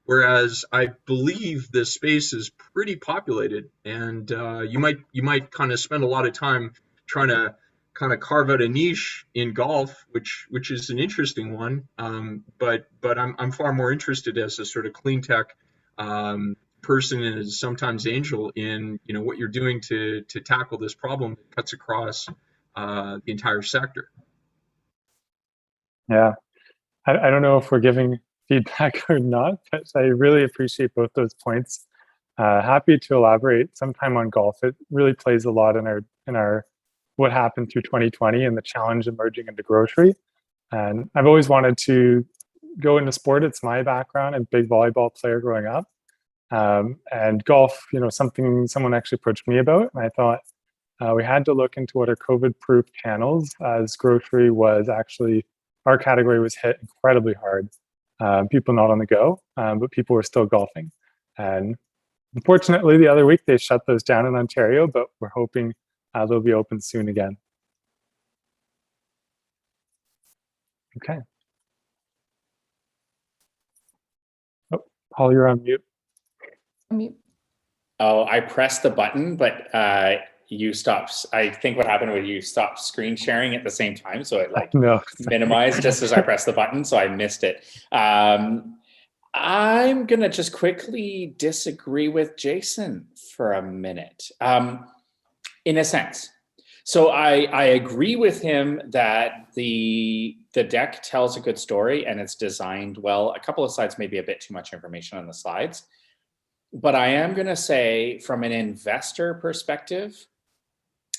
Whereas I believe this space is pretty populated, and you might kind of spend a lot of time trying to kind of carve out a niche in golf, which is an interesting one. But I'm far more interested as a sort of clean tech person, and sometimes angel, in what you're doing to tackle this problem that cuts across the entire sector. Yeah, I don't know if we're giving feedback or not, but I really appreciate both those points. Happy to elaborate sometime on golf. It really plays a lot in our what happened through 2020 and the challenge emerging into grocery. And I've always wanted to go into sport. It's my background. I'm a big volleyball player growing up. And golf, something someone actually approached me about, and I thought we had to look into what are COVID-proof channels, as grocery was actually, our category was hit incredibly hard. People not on the go, but people were still golfing. And unfortunately, the other week they shut those down in Ontario, but we're hoping they'll be open soon again. Okay. Oh, Paul, you're on mute. Oh, I pressed the button, but you stopped. I think what happened was you stopped screen sharing at the same time, so it minimized just as I pressed the button, so I missed it. I'm going to just quickly disagree with Jason for a minute, in a sense. So I agree with him that the deck tells a good story and it's designed well. A couple of slides, maybe a bit too much information on the slides. But I am going to say from an investor perspective,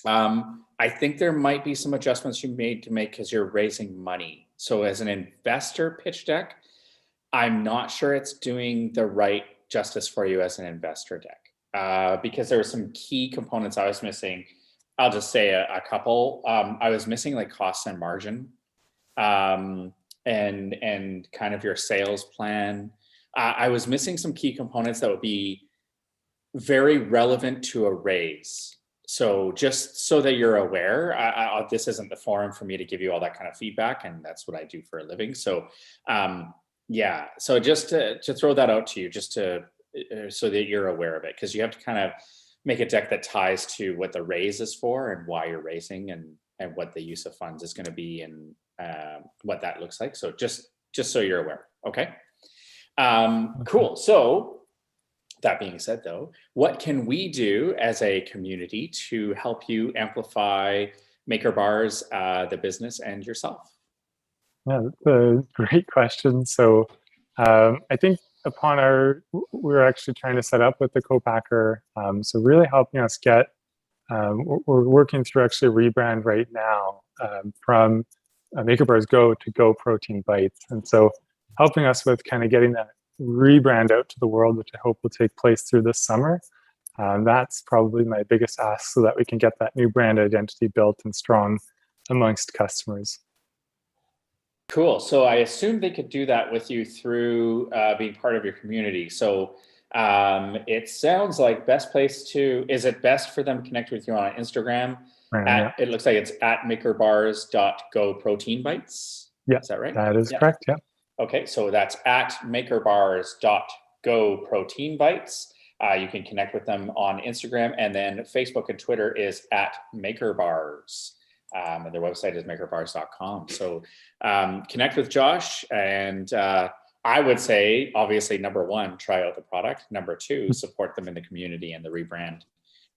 I think there might be some adjustments you need to make because you're raising money. So as an investor pitch deck, I'm not sure it's doing the right justice for you as an investor deck, because there were some key components I was missing. I'll just say a couple. I was missing like cost and margin, and kind of your sales plan. I was missing some key components that would be very relevant to a raise. So just so that you're aware, this isn't the forum for me to give you all that kind of feedback, and that's what I do for a living. So yeah, so just to throw that out to you, just to so that you're aware of it, because you have to kind of make a deck that ties to what the raise is for and why you're raising, and what the use of funds is going to be, and what that looks like. So just so you're aware. Okay. Cool. So that being said, though, what can we do as a community to help you amplify MakerBars, the business, and yourself? Yeah, that's a great question. So I think we're actually trying to set up with the co-packer. So really helping us get, we're working through actually a rebrand right now, from MakerBars Go to Go Protein Bites. And so helping us with kind of getting that rebrand out to the world, which I hope will take place through this summer. That's probably my biggest ask, so that we can get that new brand identity built and strong amongst customers. Cool. So I assume they could do that with you through being part of your community. So it sounds like is it best for them to connect with you on Instagram? Yeah. It looks like it's at makerbars.goproteinbites. Yeah, is that right? That is correct. Yeah. Okay, so that's at makerbars.goproteinbites. You can connect with them on Instagram, and then Facebook and Twitter is at MakerBars. And their website is makerbars.com. So connect with Josh, and I would say, obviously, number one, try out the product. Number two, support them in the community and the rebrand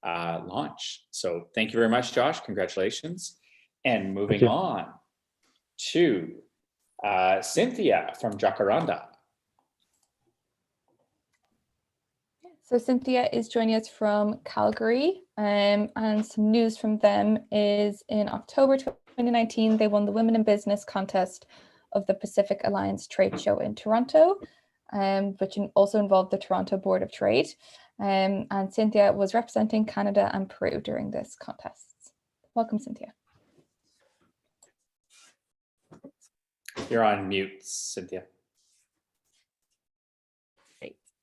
launch. So thank you very much, Josh. Congratulations. And moving on to Cynthia from Jacaranda. So Cynthia is joining us from Calgary, and some news from them is in October 2019, they won the Women in Business contest of the Pacific Alliance Trade Show in Toronto, which also involved the Toronto Board of Trade. And Cynthia was representing Canada and Peru during this contest. Welcome, Cynthia. You're on mute, Cynthia.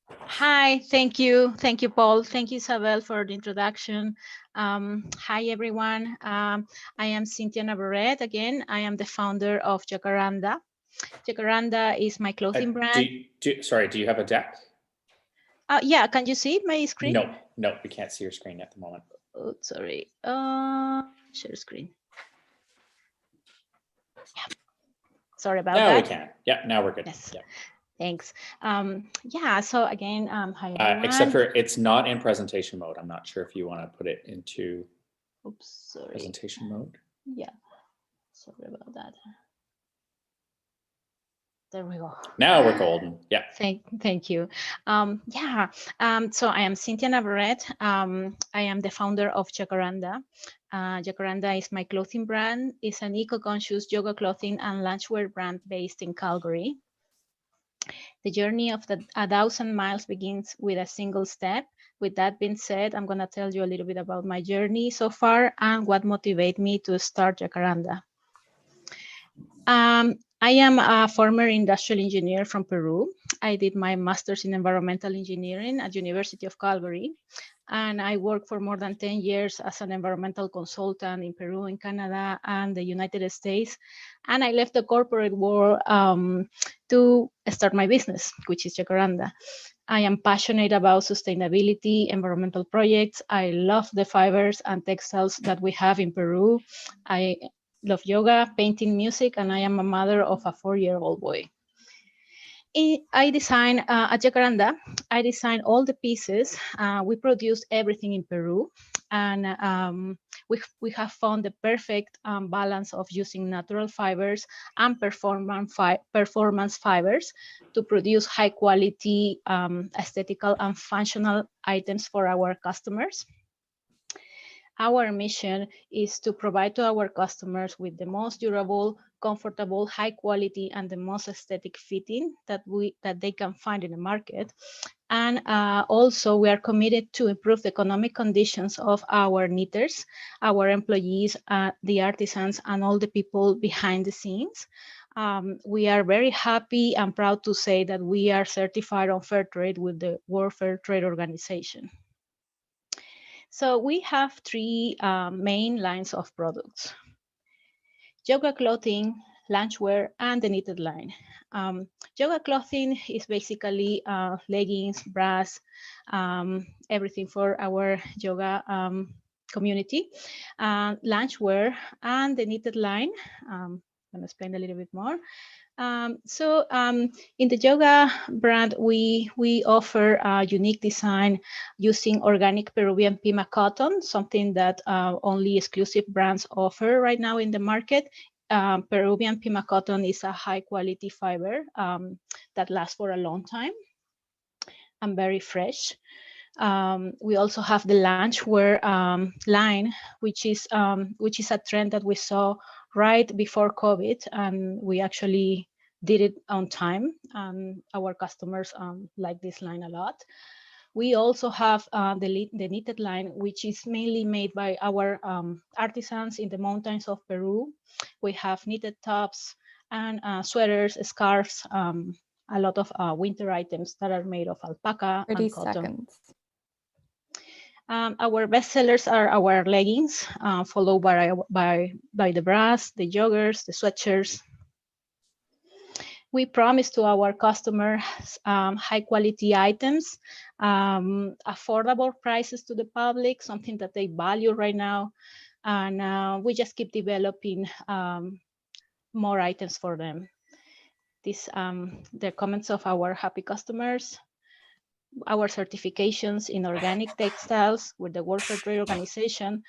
Hi, thank you, Paul. Thank you, Isabel, for the introduction. Hi, everyone. I am Cynthia Navarrete. Again, I am the founder of Jacaranda. Jacaranda is my clothing brand. Sorry, do you have a deck? Yeah, can you see my screen? No, we can't see your screen at the moment. Oh, sorry. Share screen. Yeah. Sorry about that. Now we can. Yeah, now we're good. Yes. Yeah. Thanks. Yeah, so again, hi everyone. Except for it's not in presentation mode. I'm not sure if you want to put it into presentation mode. Yeah, sorry about that. There we go. Now we're golden. Yeah. Thank you. So I am Cynthia Navarrete. I am the founder of Jacaranda. Jacaranda is my clothing brand. It's an eco-conscious yoga clothing and loungewear brand based in Calgary. The journey of 1,000 miles begins with a single step. With that being said, I'm going to tell you a little bit about my journey so far and what motivated me to start Jacaranda. I am a former industrial engineer from Peru. I did my master's in environmental engineering at University of Calgary, and I worked for more than 10 years as an environmental consultant in Peru, in Canada, and the United States. And I left the corporate world to start my business, which is Jacaranda. I am passionate about sustainability, environmental projects. I love the fibers and textiles that we have in Peru. I love yoga, painting, music, and I am a mother of a 4-year-old boy. I designed at Jacaranda. I designed all the pieces. We produced everything in Peru, and we have found the perfect balance of using natural fibers and performance fibers to produce high quality aesthetical and functional items for our customers. Our mission is to provide to our customers with the most durable, comfortable, high quality, and the most aesthetic fitting that they can find in the market. And also we are committed to improve the economic conditions of our knitters, our employees, the artisans, and all the people behind the scenes. We are very happy and proud to say that we are certified on Fair Trade with the World Fair Trade Organization. So we have three main lines of products: yoga clothing, loungewear, and the knitted line. Yoga clothing is basically leggings, bras, everything for our yoga community. Loungewear and the knitted line, I'm going to explain a little bit more. In the yoga brand, we offer a unique design using organic Peruvian Pima cotton, something that only exclusive brands offer right now in the market. Peruvian Pima cotton is a high quality fiber that lasts for a long time and very fresh. We also have the loungewear line, which is a trend that we saw right before COVID, and we actually did it on time. Our customers like this line a lot. We also have the knitted line, which is mainly made by our artisans in the mountains of Peru. We have knitted tops and sweaters, scarves, a lot of winter items that are made of alpaca and cotton. Seconds. Our best sellers are our leggings, followed by the bras, the joggers, the sweatshirts. We promise to our customers high quality items, affordable prices to the public, something that they value right now. And we just keep developing more items for them. The comments of our happy customers, our certifications in organic textiles with the World Fair Trade Organization.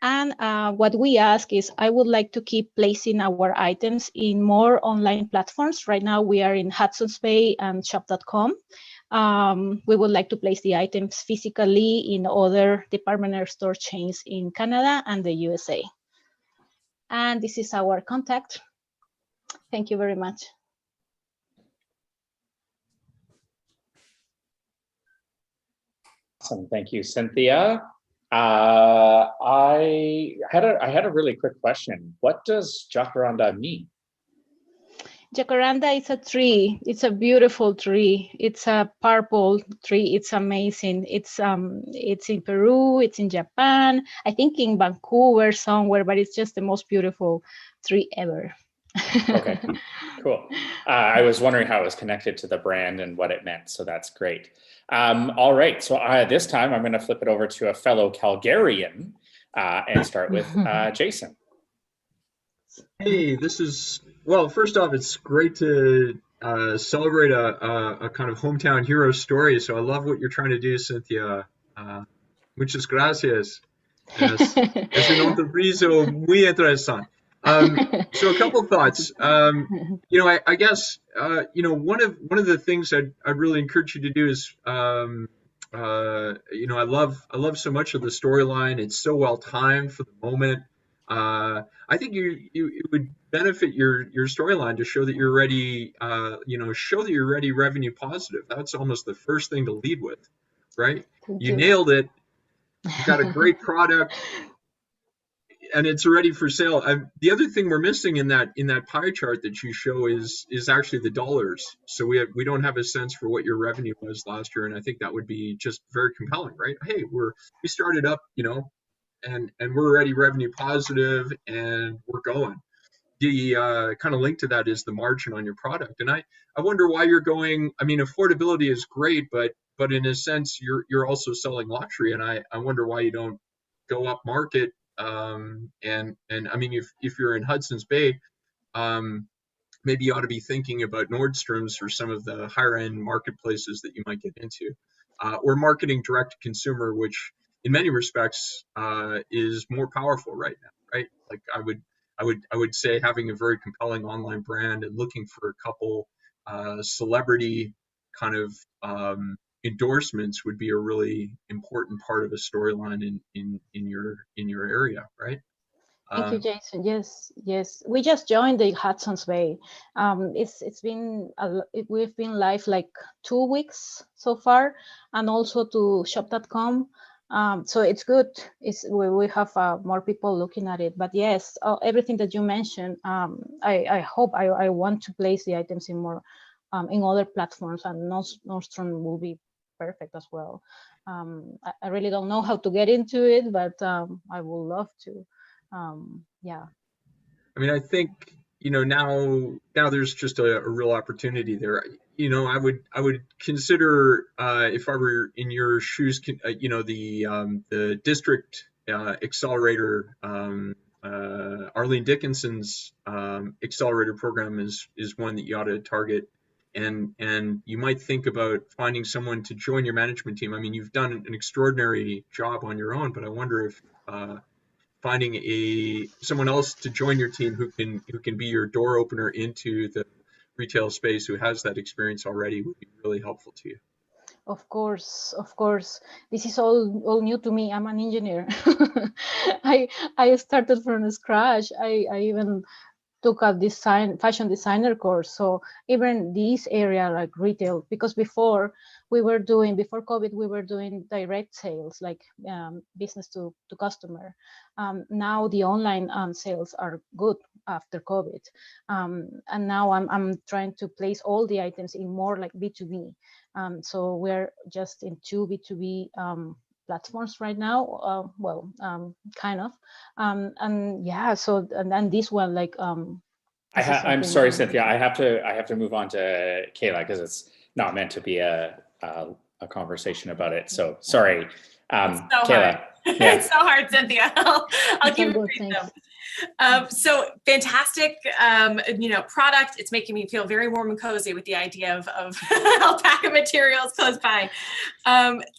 And what we ask is, I would like to keep placing our items in more online platforms. Right now we are in Hudson's Bay and shop.com. We would like to place the items physically in other department store chains in Canada and the USA. And this is our contact. Thank you very much. Awesome, thank you, Cynthia. I had a really quick question. What does Jacaranda mean? Jacaranda is a tree. It's a beautiful tree. It's a purple tree. It's amazing. It's in Peru. It's in Japan. I think in Vancouver somewhere, but it's just the most beautiful tree ever. Okay, cool. I was wondering how it was connected to the brand and what it meant, so that's great. All right, so this time I'm going to flip it over to a fellow Calgarian and start with Jason. Hey, well, first off, it's great to celebrate a kind of hometown hero story. So I love what you're trying to do, Cynthia. Muchas gracias. Es un entrepriso muy interesante. So a couple of thoughts. I guess one of the things I'd really encourage you to do is I love so much of the storyline. It's so well timed for the moment. I think it would benefit your storyline to show that you're ready. Show that you're ready revenue positive. That's almost the first thing to lead with, right? You nailed it. You've got a great product. And it's ready for sale. The other thing we're missing in that pie chart that you show is actually the dollars. So we don't have a sense for what your revenue was last year, and I think that would be just very compelling, right? Hey, we started up, and we're already revenue positive, and we're going. The kind of link to that is the margin on your product, and I wonder why you're going. I mean, affordability is great, but in a sense, you're also selling luxury, and I wonder why you don't go up market. And I mean, if you're in Hudson's Bay, maybe you ought to be thinking about Nordstrom's or some of the higher end marketplaces that you might get into, or marketing direct to consumer, which in many respects is more powerful right now, right? Like I would say having a very compelling online brand and looking for a couple celebrity kind of endorsements would be a really important part of a storyline in your area, right? Thank you, Jason. Yes. We just joined the Hudson's Bay. It's been we've been live like 2 weeks so far, and also to shop.com. So it's good. We have more people looking at it. But yes, everything that you mentioned. I hope I want to place the items in more in other platforms, and Nordstrom will be perfect as well. I really don't know how to get into it, but I would love to. Yeah. I mean, I think, now there's just a real opportunity there. I would consider, if I were in your shoes, the district accelerator, Arlene Dickinson's accelerator program is one that you ought to target. And you might think about finding someone to join your management team. I mean, you've done an extraordinary job on your own, but I wonder if finding someone else to join your team who can be your door opener into the retail space, who has that experience already, would be really helpful to you. Of course. This is all new to me. I'm an engineer. I started from scratch. I even took a fashion designer course. So even this area like retail, because before COVID, we were doing direct sales, like business to customer. Now the online sales are good after COVID. And now I'm trying to place all the items in more like B2B. So we're just in 2 B2B platforms right now, kind of, and yeah. So and then this one, like, I'm sorry, Cynthia. I have to move on to Kayla because it's not meant to be a conversation about it. So sorry, it's so Kayla. Hard. Yeah. It's so hard, Cynthia. I'll keep it brief though. So fantastic, product. It's making me feel very warm and cozy with the idea of alpaca materials close by.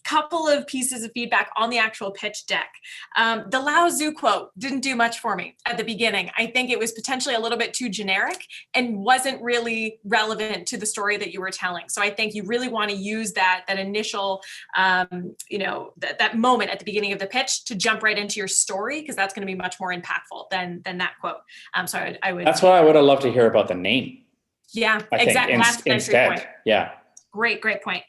Couple of pieces of feedback on the actual pitch deck. The Lao Tzu quote didn't do much for me at the beginning. I think it was potentially a little bit too generic and wasn't really relevant to the story that you were telling. So I think you really want to use that initial, that moment at the beginning of the pitch to jump right into your story, because that's going to be much more impactful than that quote. So I would. That's why I would have loved to hear about the name. Yeah, exactly. Instead, yeah. Great point.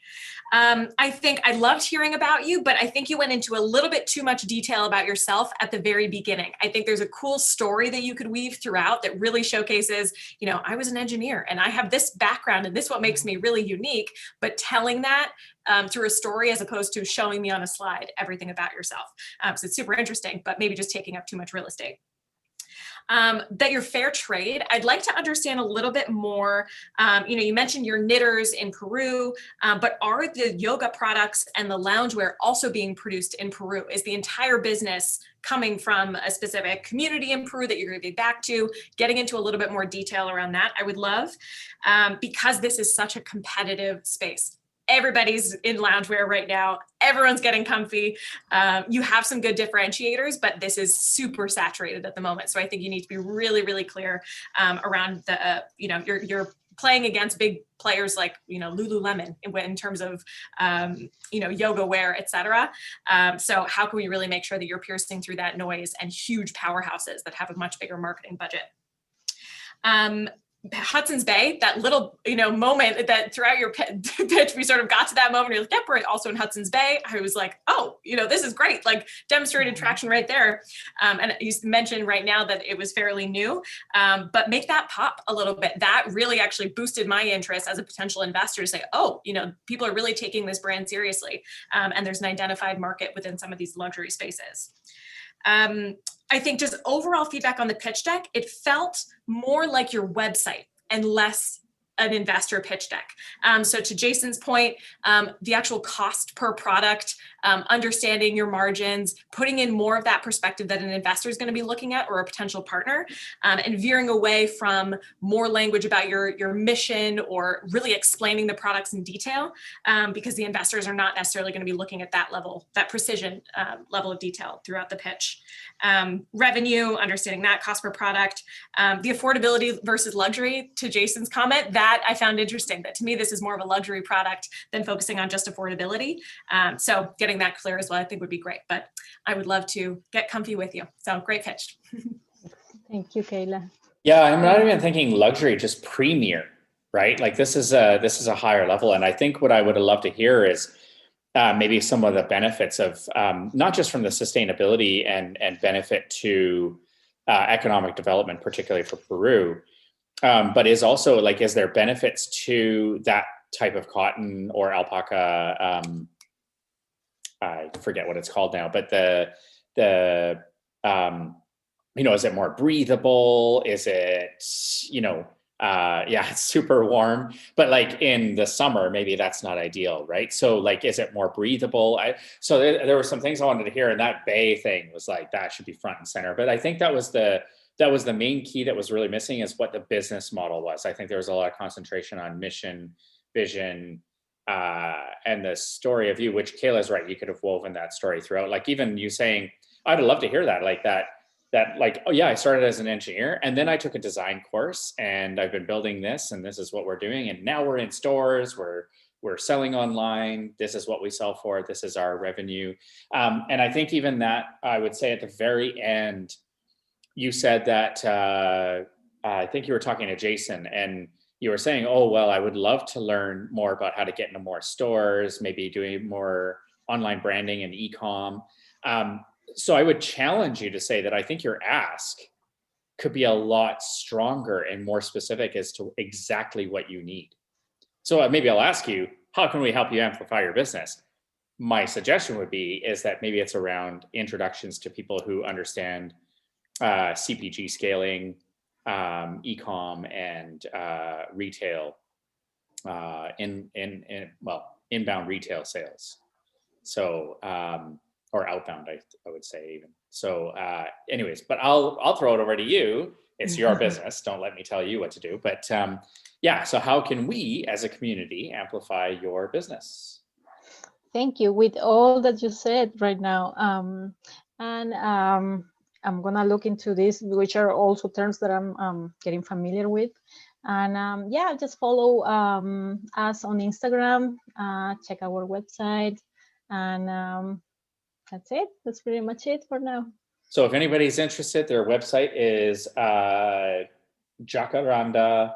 I think I loved hearing about you, but I think you went into a little bit too much detail about yourself at the very beginning. I think there's a cool story that you could weave throughout that really showcases, I was an engineer and I have this background and this is what makes me really unique, but telling that through a story as opposed to showing me on a slide everything about yourself. So it's super interesting, but maybe just taking up too much real estate. That you're fair trade. I'd like to understand a little bit more. You mentioned your knitters in Peru, but are the yoga products and the loungewear also being produced in Peru? Is the entire business coming from a specific community in Peru that you're going to be back to? Getting into a little bit more detail around that, I would love, because this is such a competitive space. Everybody's in loungewear right now. Everyone's getting comfy. You have some good differentiators, but this is super saturated at the moment. So I think you need to be really, really clear around the, you're playing against big players like, Lululemon in terms of, yoga wear, et cetera. So how can we really make sure that you're piercing through that noise and huge powerhouses that have a much bigger marketing budget? Hudson's Bay, that little, moment that throughout your pitch, we sort of got to that moment. You're like, yep, we're also in Hudson's Bay. I was like, oh, this is great. Like demonstrated traction right there. And you mentioned right now that it was fairly new, but make that pop a little bit. That really actually boosted my interest as a potential investor to say, oh, people are really taking this brand seriously. And there's an identified market within some of these luxury spaces. I think just overall feedback on the pitch deck, it felt more like your website and less an investor pitch deck. So to Jason's point, the actual cost per product, understanding your margins, putting in more of that perspective that an investor is going to be looking at or a potential partner, and veering away from more language about your mission or really explaining the products in detail, because the investors are not necessarily going to be looking at that level, that precision level of detail throughout the pitch. Revenue, understanding that cost per product, the affordability versus luxury, to Jason's comment, that I found interesting, that to me, this is more of a luxury product than focusing on just affordability. So getting that clear as well, I think would be great, but I would love to get comfy with you. So great pitch. Thank you, Kayla. Yeah, I'm not even thinking luxury, just premier, right? Like this is a higher level. And I think what I would love to hear is maybe some of the benefits of not just from the sustainability and benefit to economic development, particularly for Peru, but is also like, is there benefits to that type of cotton or alpaca? I forget what it's called now, but is it more breathable? Is it, yeah, it's super warm, but like in the summer, maybe that's not ideal, right? So like, is it more breathable? So there were some things I wanted to hear, and that bay thing was like, that should be front and center. But I think that was the main key that was really missing, is what the business model was. I think there was a lot of concentration on mission, vision, and the story of you, which Kayla's right. You could have woven that story throughout. Like even you saying, I'd love to hear that, like that like, oh yeah, I started as an engineer and then I took a design course and I've been building this and this is what we're doing. And now we're in stores, we're selling online. This is what we sell for. This is our revenue. And I think even that, I would say at the very end, you said that, I think you were talking to Jason and you were saying, oh, well, I would love to learn more about how to get into more stores, maybe doing more online branding and e-com. So I would challenge you to say that I think your ask could be a lot stronger and more specific as to exactly what you need. So maybe I'll ask you, how can we help you amplify your business? My suggestion would be is that maybe it's around introductions to people who understand CPG scaling, e-com and retail, inbound retail sales. So, or outbound, I would say even. So anyways, but I'll throw it over to you. It's your business. Don't let me tell you what to do. But yeah, so how can we as a community amplify your business? Thank you. With all that you said right now, I'm gonna look into this, which are also terms that I'm getting familiar with. And yeah, just follow us on Instagram, check our website, and that's it. That's pretty much it for now. So if anybody's interested, their website is Jacaranda,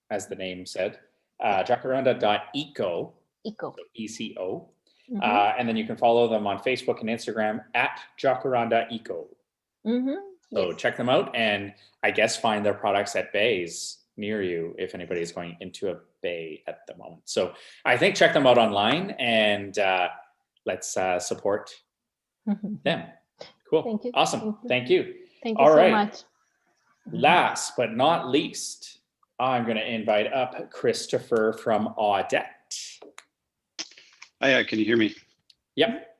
as the name said, jacaranda.eco, Eco. ECO. Mm-hmm. And then you can follow them on Facebook and Instagram at Jacaranda Eco. Mm-hmm. So yes. check them out and I guess find their products at bays near you if anybody's going into a bay at the moment. So I think check them out online and let's support them. Cool. Thank you. Awesome. Thank you. Thank you All so right. much. Last but not least, I'm going to invite up Christopher from Audette. Hi, can you hear me? Yep.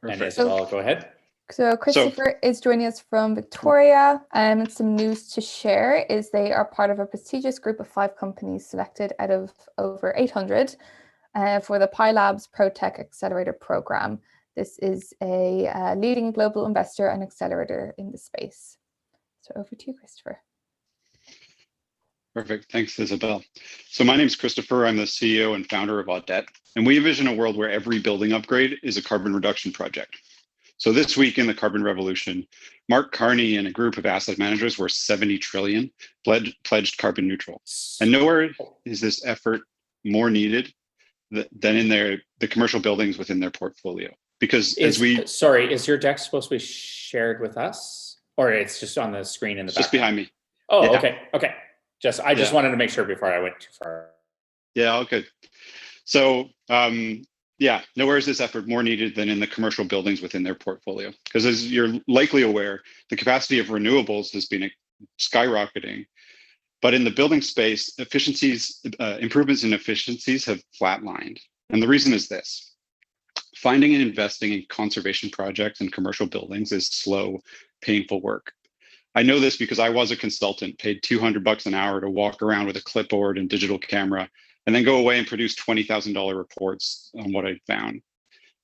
Perfect. And Isabel, go ahead. So Christopher is joining us from Victoria, and some news to share is they are part of a prestigious group of 5 companies selected out of over 800 for the Pi Labs ProTech Accelerator Program. This is a leading global investor and accelerator in the space. So over to you, Christopher. Perfect. Thanks, Isabel. So my name is Christopher. I'm the CEO and founder of Audette, and we envision a world where every building upgrade is a carbon reduction project. So this week in the carbon revolution, Mark Carney and a group of asset managers worth 70 trillion pledged carbon neutral. And nowhere is this effort more needed than in the commercial buildings within their portfolio. Because sorry, is your deck supposed to be shared with us, or it's just on the screen in the back? Just behind me. Oh, yeah. Okay. I just wanted to make sure before I went too far. Yeah, all good. So yeah, nowhere is this effort more needed than in the commercial buildings within their portfolio. Because as you're likely aware, the capacity of renewables has been skyrocketing, But in the building space, improvements in efficiencies have flatlined. And the reason is this. Finding and investing in conservation projects and commercial buildings is slow, painful work. I know this because I was a consultant, paid $200 an hour to walk around with a clipboard and digital camera, and then go away and produce $20,000 reports on what I found.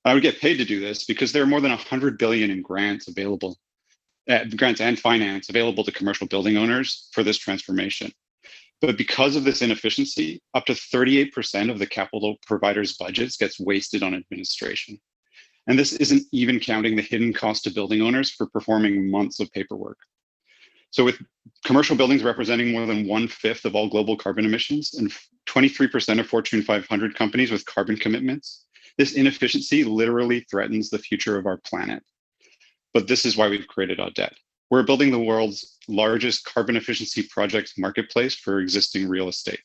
I would get paid to do this because there are more than 100 billion in grants available, grants and finance available to commercial building owners for this transformation. But because of this inefficiency, up to 38% of the capital providers' budgets gets wasted on administration. And this isn't even counting the hidden cost to building owners for performing months of paperwork. So with commercial buildings representing more than 1/5 of all global carbon emissions and 23% of Fortune 500 companies with carbon commitments, this inefficiency literally threatens the future of our planet. But this is why we've created Audette. We're building the world's largest carbon efficiency projects marketplace for existing real estate.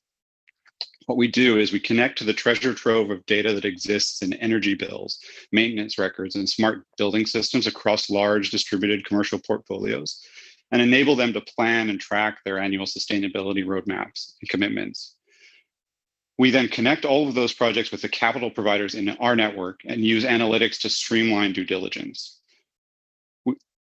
What we do is we connect to the treasure trove of data that exists in energy bills, maintenance records, and smart building systems across large distributed commercial portfolios, and enable them to plan and track their annual sustainability roadmaps and commitments. We then connect all of those projects with the capital providers in our network and use analytics to streamline due diligence.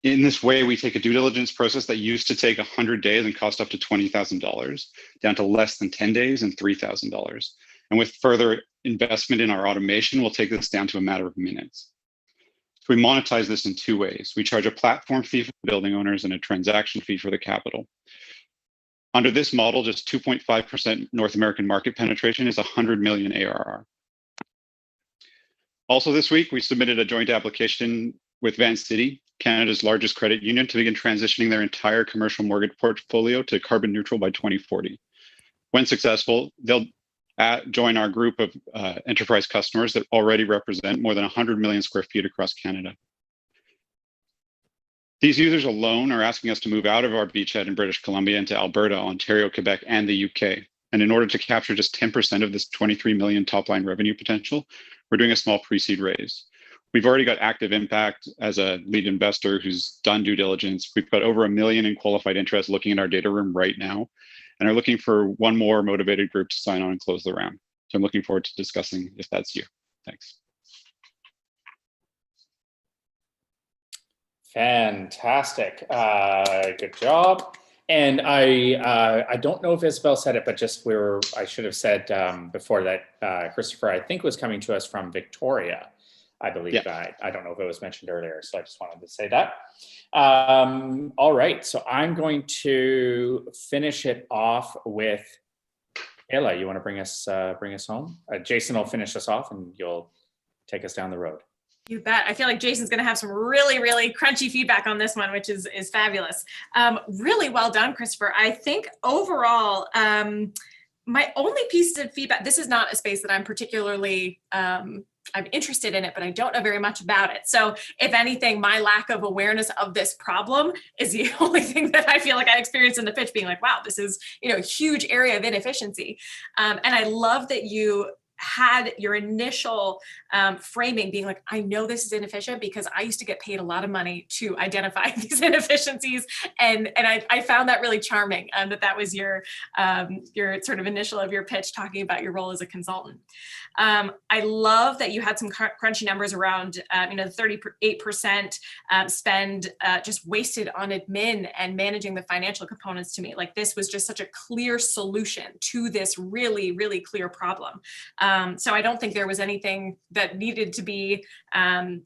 In this way, we take a due diligence process that used to take 100 days and cost up to $20,000 down to less than 10 days and $3,000. And with further investment in our automation, we'll take this down to a matter of minutes. So we monetize this in two ways. We charge a platform fee for building owners and a transaction fee for the capital. Under this model, just 2.5% North American market penetration is 100 million ARR. Also this week, we submitted a joint application with Van City, Canada's largest credit union, to begin transitioning their entire commercial mortgage portfolio to carbon neutral by 2040. When successful, they'll join our group of enterprise customers that already represent more than 100 million square feet across Canada. These users alone are asking us to move out of our beachhead in British Columbia into Alberta, Ontario, Quebec, and the UK. And in order to capture just 10% of this 23 million top line revenue potential, we're doing a small pre-seed raise. We've already got active impact as a lead investor who's done due diligence. We've got over 1 million in qualified interest looking at our data room right now, and are looking for one more motivated group to sign on and close the round. So I'm looking forward to discussing if that's you. Thanks. Fantastic. Good job. And I don't know if Isabel said it, but just I should have said before that Christopher, I think, was coming to us from Victoria, I believe. Yeah. I don't know if it was mentioned earlier, so I just wanted to say that. All right, so I'm going to finish it off with Kayla. You want to bring us home? Jason will finish us off, and you'll take us down the road. You bet. I feel like Jason's going to have some really, really crunchy feedback on this one, which is fabulous. Really well done, Christopher. I think overall, my only piece of feedback, this is not a space that I'm particularly, I'm interested in it, but I don't know very much about it. So if anything, my lack of awareness of this problem is the only thing that I feel like I experienced in the pitch, being like, wow, this is, a huge area of inefficiency. And I love that you had your initial framing being like, I know this is inefficient because I used to get paid a lot of money to identify these inefficiencies. And I found that really charming, that was your sort of initial of your pitch, talking about your role as a consultant. I love that you had some crunchy numbers around, the 38% spend just wasted on admin and managing the financial components. To me, like, this was just such a clear solution to this really, really clear problem. So I don't think there was anything that needed to be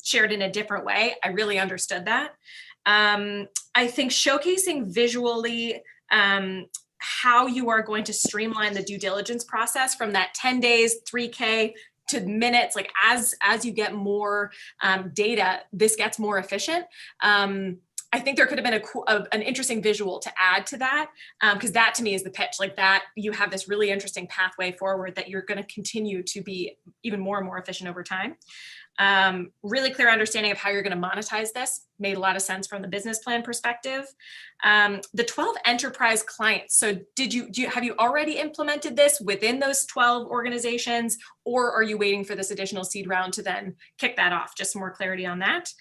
shared in a different way. I really understood that. I think showcasing visually how you are going to streamline the due diligence process from that 10 days, 3K to minutes, like as you get more data, this gets more efficient. I think there could have been an interesting visual to add to that, because that to me is the pitch, like that you have this really interesting pathway forward that you're going to continue to be even more and more efficient over time. Really clear understanding of how you're going to monetize this made a lot of sense from the business plan perspective. The 12 enterprise clients. So have you already implemented this within those 12 organizations, or are you waiting for this additional seed round to then kick that off? Just some more clarity on that.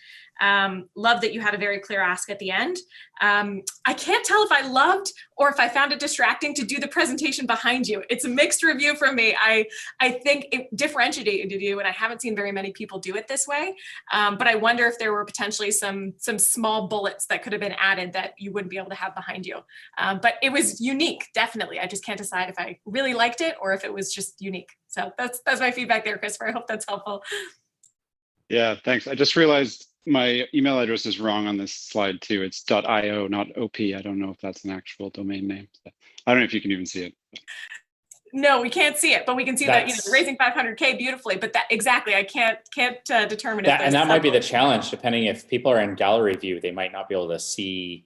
Love that you had a very clear ask at the end. I can't tell if I loved or if I found it distracting to do the presentation behind you. It's a mixed review from me. I think it differentiated you, and I haven't seen very many people do it this way. But I wonder if there were potentially some small bullets that could have been added that you wouldn't be able to have behind you. But it was unique, definitely. I just can't decide if I really liked it or if it was just unique. So that's my feedback there, Christopher. I hope that's helpful. Yeah, thanks. I just realized my email address is wrong on this slide too. It's .io, not .op. I don't know if that's an actual domain name. I don't know if you can even see it. No, we can't see it, but we can see that raising 500K beautifully. But that exactly, I can't determine that, and that might be the challenge. Depending if people are in gallery view, they might not be able to see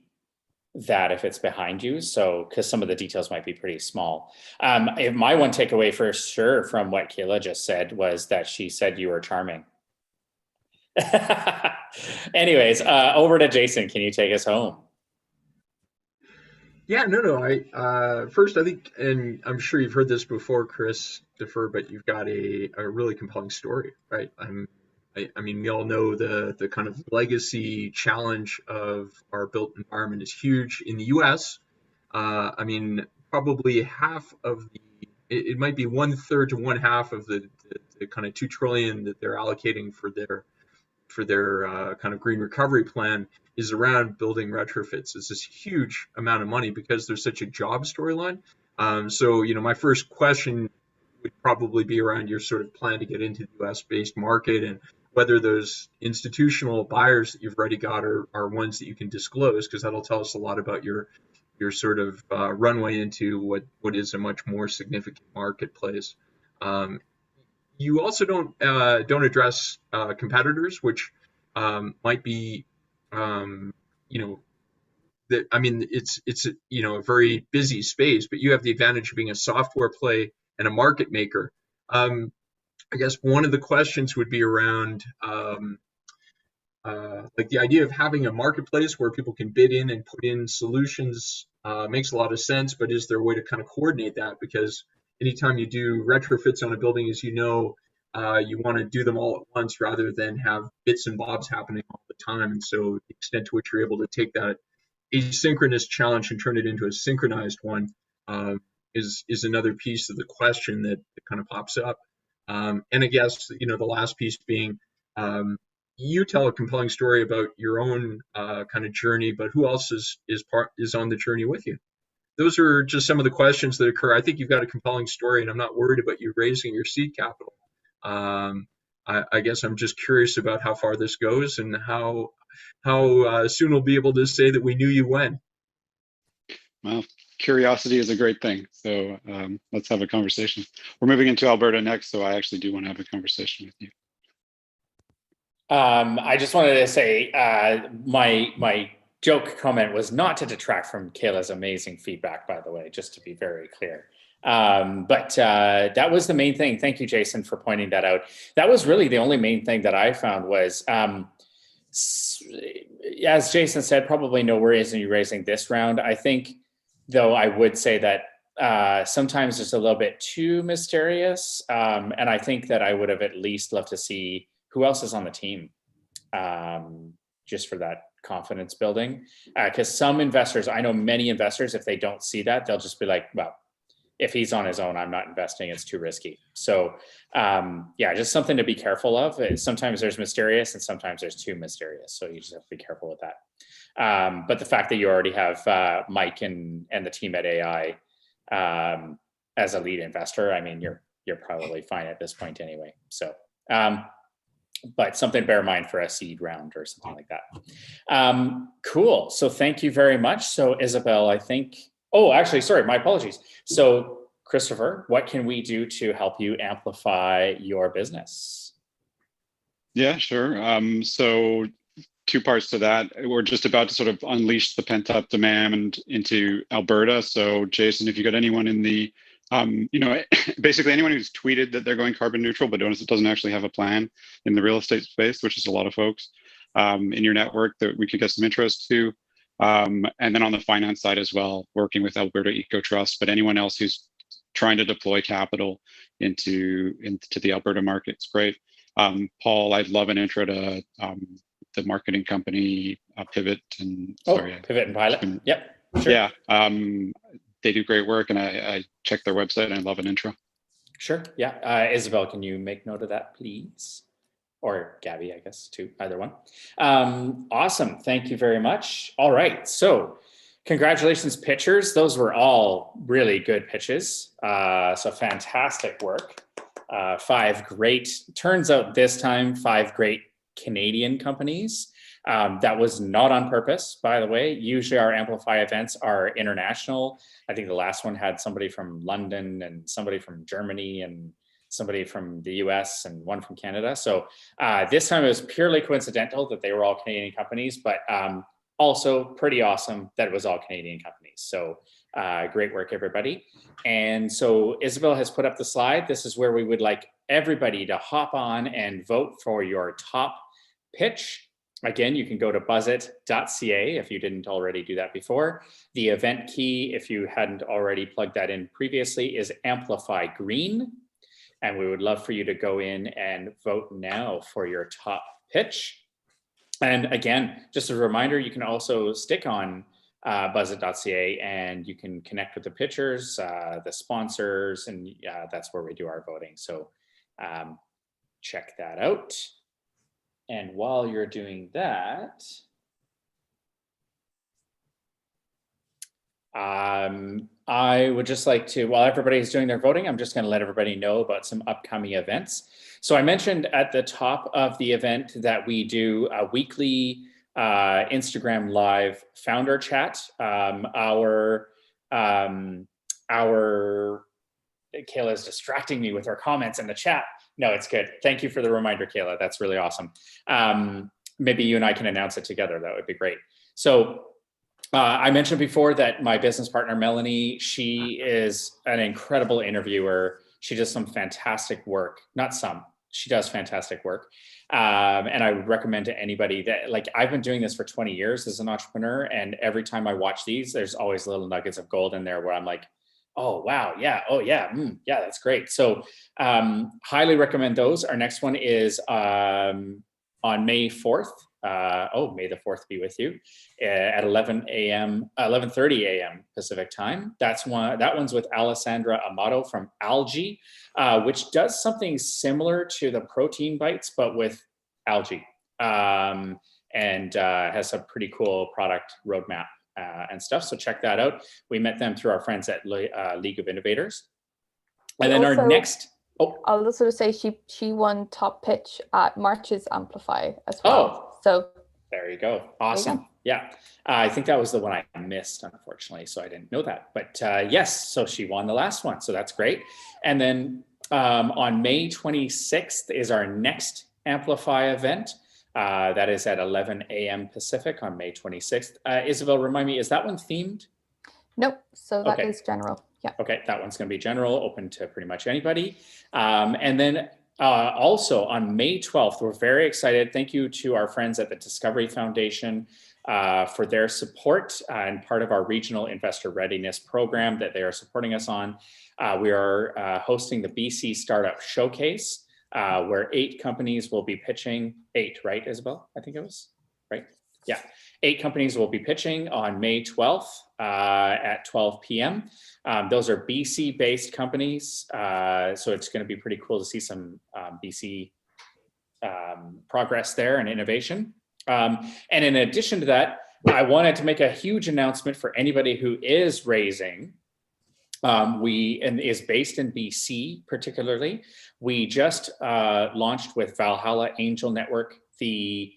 that if it's behind you. So, because some of the details might be pretty small. My one takeaway for sure from what Kayla just said was that she said you were charming. Anyways, over to Jason. Can you take us home? Yeah, no. First, I think, and I'm sure you've heard this before, Christopher, but you've got a really compelling story, right? I mean, we all know the kind of legacy challenge of our built environment is huge in the U.S. I mean, probably half of it might be 1/3 to 1/2 of the kind of $2 trillion that they're allocating for their kind of green recovery plan is around building retrofits. It's this huge amount of money because there's such a job storyline. So, my first question would probably be around your sort of plan to get into the US-based market and whether those institutional buyers that you've already got are ones that you can disclose, because that'll tell us a lot about your sort of runway into what is a much more significant marketplace. You also don't address competitors, which might be, it's a very busy space, but you have the advantage of being a software play and a market maker. I guess one of the questions would be around like the idea of having a marketplace where people can bid in and put in solutions makes a lot of sense, but is there a way to kind of coordinate that? Because anytime you do retrofits on a building, as you know, you want to do them all at once rather than have bits and bobs happening all the time. And so the extent to which you're able to take that asynchronous challenge and turn it into a synchronized one is another piece of the question that kind of pops up. And I guess, the last piece being, you tell a compelling story about your own kind of journey, but who else is on the journey with you? Those are just some of the questions that occur. I think you've got a compelling story, and I'm not worried about you raising your seed capital. I guess I'm just curious about how far this goes and how soon we'll be able to say that we knew you when. Well, curiosity is a great thing. So let's have a conversation. We're moving into Alberta next, so I actually do want to have a conversation with you. I just wanted to say my joke comment was not to detract from Kayla's amazing feedback, by the way, just to be very clear. But that was the main thing. Thank you, Jason, for pointing that out. That was really the only main thing that I found was, as Jason said, probably no worries in you raising this round. I think, though, I would say that sometimes it's a little bit too mysterious. And I think that I would have at least loved to see who else is on the team, just for that confidence building. Because some investors, I know many investors, if they don't see that, they'll just be like, well, if he's on his own, I'm not investing, it's too risky. So yeah, just something to be careful of. Sometimes there's mysterious and sometimes there's too mysterious. So you just have to be careful with that. But the fact that you already have Mike and the team at AI as a lead investor, I mean, you're probably fine at this point anyway. So, but something to bear in mind for a seed round or something like that. Cool. So thank you very much. So Isabel, I think, oh, actually, sorry, my apologies. So Christopher, what can we do to help you amplify your business? Yeah, sure. So two parts to that. We're just about to sort of unleash the pent-up demand into Alberta. So Jason, if you got anyone in the, basically anyone who's tweeted that they're going carbon neutral, but doesn't actually have a plan in the real estate space, which is a lot of folks, in your network that we could get some interest to. And then on the finance side as well, working with Alberta Eco Trust, but anyone else who's trying to deploy capital into the Alberta market, it's great. Paul, I'd love an intro to the marketing company Pivot and Pivot and Pilot. Yep. Sure. Yeah. They do great work, and I checked their website and I love an intro. Sure. Yeah. Isabel, can you make note of that, please? Or Gabby, I guess, too, either one. Awesome. Thank you very much. All right. So congratulations, pitchers. Those were all really good pitches. So fantastic work. 5 great, turns out this time, 5 great Canadian companies. That was not on purpose, by the way. Usually our Amplify events are international. I think the last one had somebody from London and somebody from Germany and somebody from the US and one from Canada. So this time it was purely coincidental that they were all Canadian companies, but also pretty awesome that it was all Canadian companies. So great work, everybody. And so Isabel has put up the slide. This is where we would like everybody to hop on and vote for your top pitch. Again, you can go to buzzit.ca if you didn't already do that before. The event key, if you hadn't already plugged that in previously, is Amplify Green. And we would love for you to go in and vote now for your top pitch. And again, just a reminder, you can also stick on buzzit.ca and you can connect with the pitchers, the sponsors, and that's where we do our voting. So check that out. And while you're doing that, I would just like to, while everybody's doing their voting, I'm just going to let everybody know about some upcoming events. So I mentioned at the top of the event that we do a weekly Instagram live founder chat. Our Kayla is distracting me with her comments in the chat. No, it's good. Thank you for the reminder, Kayla. That's really awesome. Maybe you and I can announce it together. That would be great. So I mentioned before that my business partner, Melanie, she is an incredible interviewer. She does some fantastic work. Not some, she does fantastic work. And I would recommend to anybody that, like, I've been doing this for 20 years as an entrepreneur. And every time I watch these, there's always little nuggets of gold in there where I'm like, oh, wow. Yeah. Oh, yeah. Yeah, that's great. So highly recommend those. Our next one is on May 4th. May the 4th be with you at 11:30 a.m. Pacific time. That one's with Alessandra Amato from Algae, which does something similar to the protein bites, but with algae, and has a pretty cool product roadmap and stuff. So check that out. We met them through our friends at League of Innovators. And then our next, I'll also say she won top pitch at March's Amplify as well. So there you go. Awesome. Yeah. I think that was the one I missed, unfortunately. So I didn't know that. But yes, so she won the last one. So that's great. And then on May 26th is our next Amplify event. That is at 11 a.m. Pacific on May 26th. Isabel, remind me, is that one themed? Nope. So that is general. Yeah. Okay. That one's going to be general, open to pretty much anybody. And then also on May 12th, we're very excited. Thank you to our friends at the Discovery Foundation for their support and part of our regional investor readiness program that they are supporting us on. We are hosting the BC Startup Showcase, where 8 companies will be pitching. 8, right, Isabel? I think it was, right? Yeah. 8 companies will be pitching on May 12th at 12 p.m. Those are BC-based companies, so it's going to be pretty cool to see some BC progress there and innovation. And in addition to that, I wanted to make a huge announcement for anybody who is raising. And is based in BC, particularly. We just launched with Valhalla Angel Network the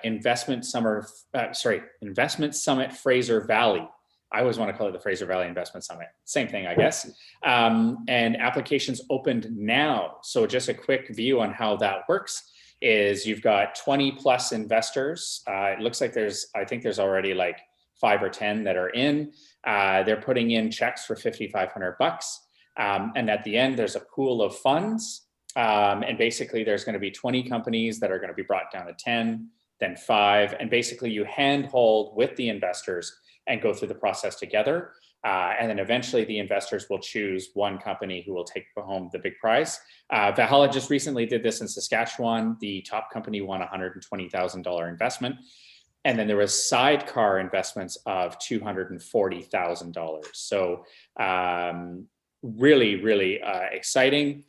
Investment Summit Fraser Valley. I always want to call it the Fraser Valley Investment Summit. Same thing, I guess. And applications opened now. So just a quick view on how that works is you've got 20 plus investors. It looks like I think there's already like 5 or 10 that are in. They're putting in checks for $5,500. And at the end, there's a pool of funds. And basically there's going to be 20 companies that are going to be brought down to 10, then 5. And basically you handhold with the investors and go through the process together. And then eventually the investors will choose one company who will take home the big prize. Valhalla just recently did this in Saskatchewan. The top company won a $120,000 investment. And then there was sidecar investments of $240,000. So really, really exciting.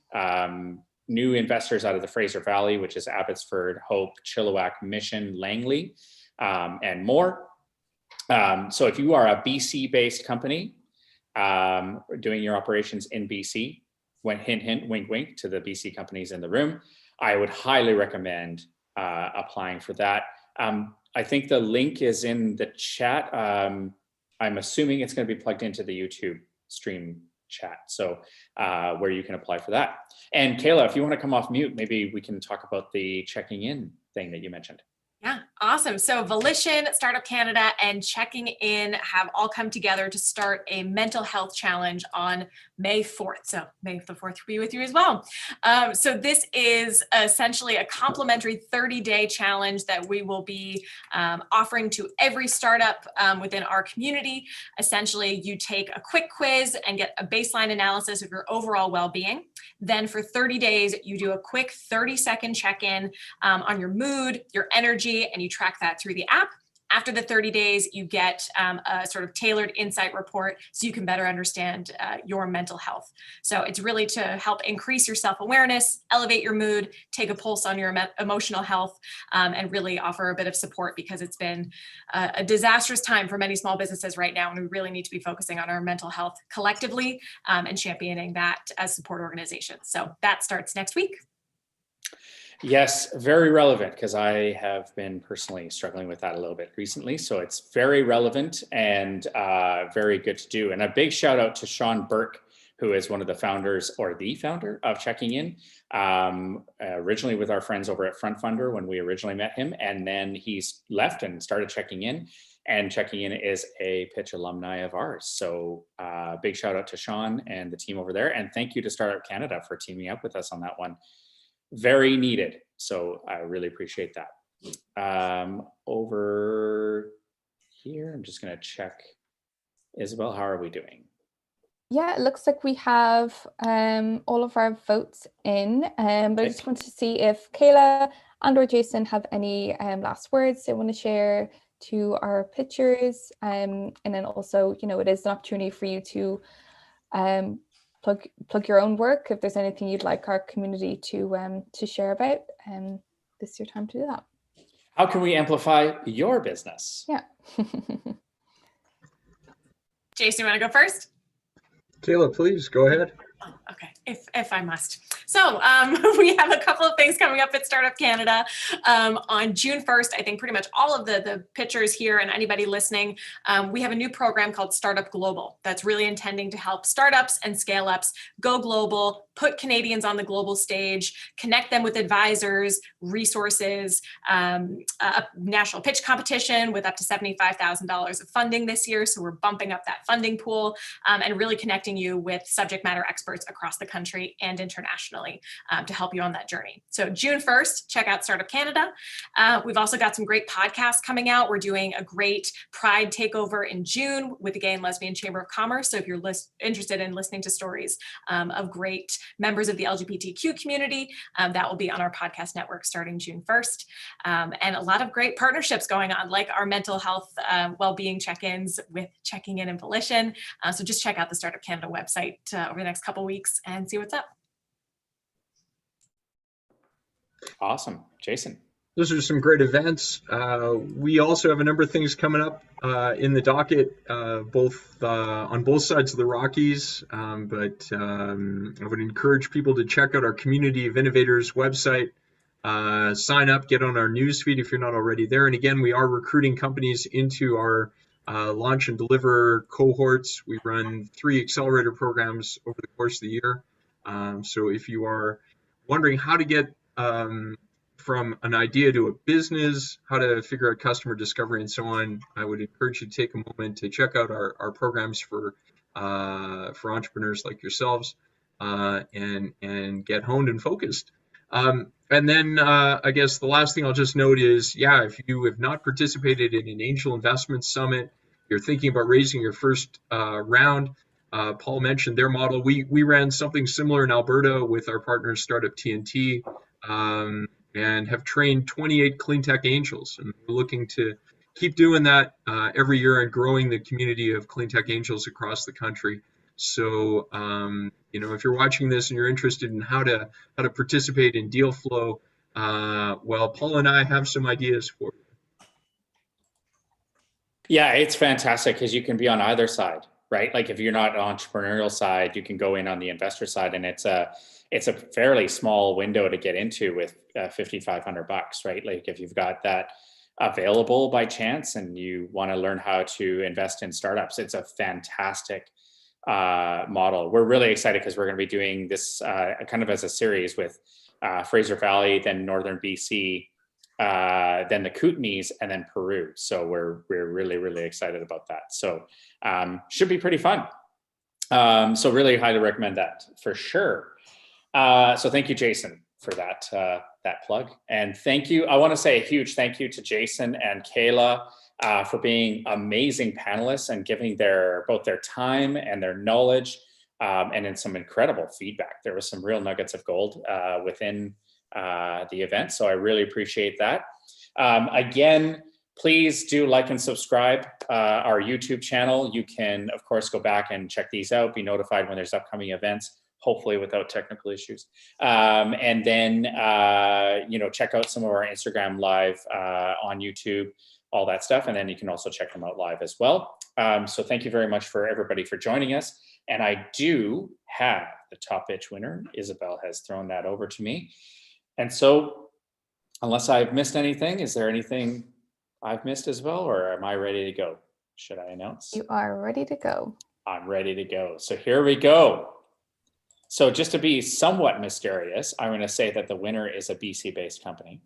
New investors out of the Fraser Valley, which is Abbotsford, Hope, Chilliwack, Mission, Langley, and more. So if you are a BC-based company doing your operations in BC, hint, hint, wink, wink to the BC companies in the room, I would highly recommend applying for that. I think the link is in the chat. I'm assuming it's going to be plugged into the YouTube stream chat, so where you can apply for that. And Kayla, if you want to come off mute, maybe we can talk about the checking in thing that you mentioned. Yeah, awesome. So Volition, Startup Canada, and Checking In have all come together to start a mental health challenge on May 4th. So May the 4th be with you as well. So this is essentially a complimentary 30-day challenge that we will be offering to every startup within our community. Essentially, you take a quick quiz and get a baseline analysis of your overall well-being. Then for 30 days, you do a quick 30-second check-in on your mood, your energy, and you track that through the app. After the 30 days, you get a sort of tailored insight report so you can better understand your mental health. So it's really to help increase your self-awareness, elevate your mood, take a pulse on your emotional health, and really offer a bit of support, because it's been a disastrous time for many small businesses right now, and we really need to be focusing on our mental health collectively and championing that as support organizations. So that starts next week. Yes, very relevant, because I have been personally struggling with that a little bit recently. So it's very relevant and very good to do. And a big shout out to Sean Burke, who is one of the founders, or the founder, of Checking In, originally with our friends over at Front Funder when we originally met him. And then he's left and started Checking In. And Checking In is a Pitch alumni of ours. So big shout out to Sean and the team over there. And thank you to Startup Canada for teaming up with us on that one. Very needed. So I really appreciate that. Over here, I'm just going to check. Isabel, how are we doing? Yeah, it looks like we have all of our votes in, but I just wanted to see if Kayla and or Jason have any last words they want to share to our pitchers. And then also, you know, it is an opportunity for you to plug your own work. If there's anything you'd like our community to share about, this is your time to do that. How can we amplify your business? Yeah. Jason, you want to go first? Kayla, please go ahead. Oh, okay, if I must. So we have a couple of things coming up at Startup Canada. On June 1st, I think pretty much all of the pitchers here and anybody listening, we have a new program called Startup Global that's really intending to help startups and scale-ups go global, put Canadians on the global stage, connect them with advisors, resources, a national pitch competition with up to $75,000 of funding this year. So we're bumping up that funding pool and really connecting you with subject matter experts across the country and internationally to help you on that journey. So June 1st, check out Startup Canada. We've also got some great podcasts coming out. We're doing a great Pride takeover in June with the Gay and Lesbian Chamber of Commerce. So if you're interested in listening to stories of great members of the LGBTQ community, that will be on our podcast network starting June 1st. And a lot of great partnerships going on, like our mental health well-being check-ins with Checking In and Volition. So just check out the Startup Canada website over the next couple of weeks and see what's up. Awesome. Jason. Those are some great events. We also have a number of things coming up in the docket, both on both sides of the Rockies. But I would encourage people to check out our Community of Innovators website, sign up, get on our newsfeed if you're not already there. And again, we are recruiting companies into our launch and deliver cohorts. We run 3 accelerator programs over the course of the year. So if you are wondering how to get from an idea to a business, how to figure out customer discovery and so on, I would encourage you to take a moment to check out our programs for entrepreneurs like yourselves. and get honed and focused. And then I guess the last thing I'll just note is, yeah, if you have not participated in an angel investment summit, you're thinking about raising your first round. Paul mentioned their model. We ran something similar in Alberta with our partner startup TNT, and have trained 28 clean tech angels. And we're looking to keep doing that every year and growing the community of clean tech angels across the country. So, you know, if you're watching this and you're interested in how to participate in deal flow, well, Paul and I have some ideas for you. Yeah, it's fantastic because you can be on either side, right? Like if you're not on the entrepreneurial side, you can go in on the investor side, and it's a fairly small window to get into with $5,500, right? Like if you've got that available by chance and you want to learn how to invest in startups, it's a fantastic model. We're really excited because we're going to be doing this kind of as a series with Fraser Valley, then Northern BC, then the Kootenays, and then Peru. So we're really, really excited about that. So should be pretty fun. So really highly recommend that for sure. So thank you, Jason, for that plug. And thank you. I want to say a huge thank you to Jason and Kayla for being amazing panelists and giving both their time and their knowledge, and in some incredible feedback. There was some real nuggets of gold within the event. So I really appreciate that. Again, please do like and subscribe our YouTube channel. You can, of course, go back and check these out, be notified when there's upcoming events, hopefully without technical issues. And then, you know, check out some of our Instagram live on YouTube, all that stuff. And then you can also check them out live as well. So thank you very much for everybody for joining us. And I do have the top pitch winner. Isabel has thrown that over to me. And so unless I've missed anything, is there anything I've missed as well, or am I ready to go? Should I announce? You are ready to go. I'm ready to go. So here we go. So just to be somewhat mysterious, I'm going to say that the winner is a BC-based company.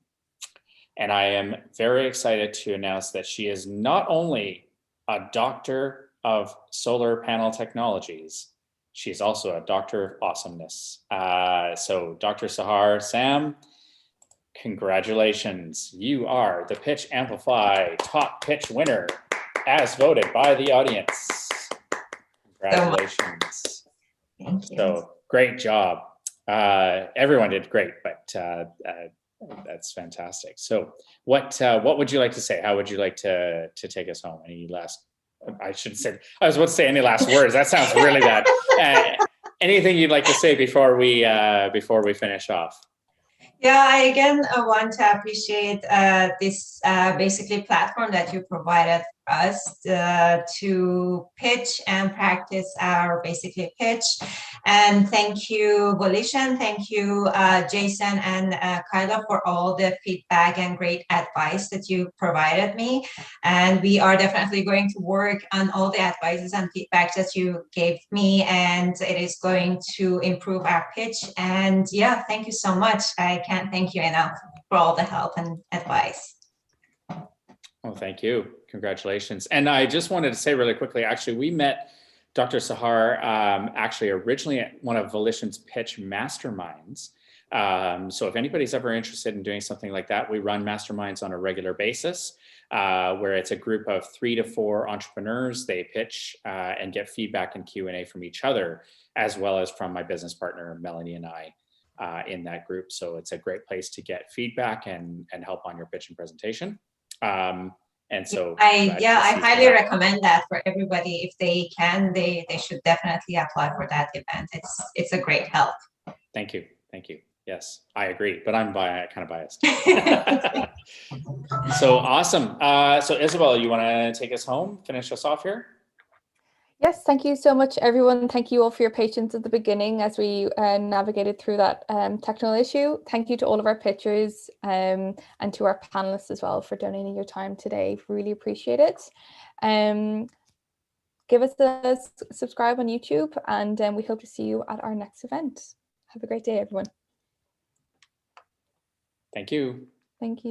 And I am very excited to announce that she is not only a doctor of solar panel technologies, she's also a doctor of awesomeness. So Dr. Sahar Sam, congratulations. You are the Pitch Amplify top pitch winner as voted by the audience. Congratulations. Thank you. So great job. Everyone did great, but that's fantastic. So what would you like to say? How would you like to take us home? Any last, I should say, I was about to say any last words. That sounds really bad. Anything you'd like to say before we finish off? Yeah, I again want to appreciate this basically platform that you provided us to pitch and practice our basically pitch. And thank you, Volition. Thank you, Jason and Kayla, for all the feedback and great advice that you provided me. And we are definitely going to work on all the advices and feedback that you gave me, and it is going to improve our pitch. And yeah, thank you so much. I can't thank you enough for all the help and advice. Well, thank you. Congratulations. And I just wanted to say really quickly, actually, we met Dr. Sahar actually originally at one of Volition's pitch masterminds. So if anybody's ever interested in doing something like that, we run masterminds on a regular basis where it's a group of 3 to 4 entrepreneurs. They pitch and get feedback and Q&A from each other, as well as from my business partner, Melanie, and I in that group. So it's a great place to get feedback and help on your pitch and presentation. And so I highly recommend that for everybody. If they can, they should definitely apply for that event. It's a great help. Thank you. Yes, I agree, but I'm kind of biased. So awesome. So Isabel, you want to take us home, finish us off here? Yes, thank you so much, everyone. Thank you all for your patience at the beginning as we navigated through that technical issue. Thank you to all of our pitchers and to our panelists as well for donating your time today. Really appreciate it. Give us a subscribe on YouTube, and we hope to see you at our next event. Have a great day, everyone. Thank you. Thank you.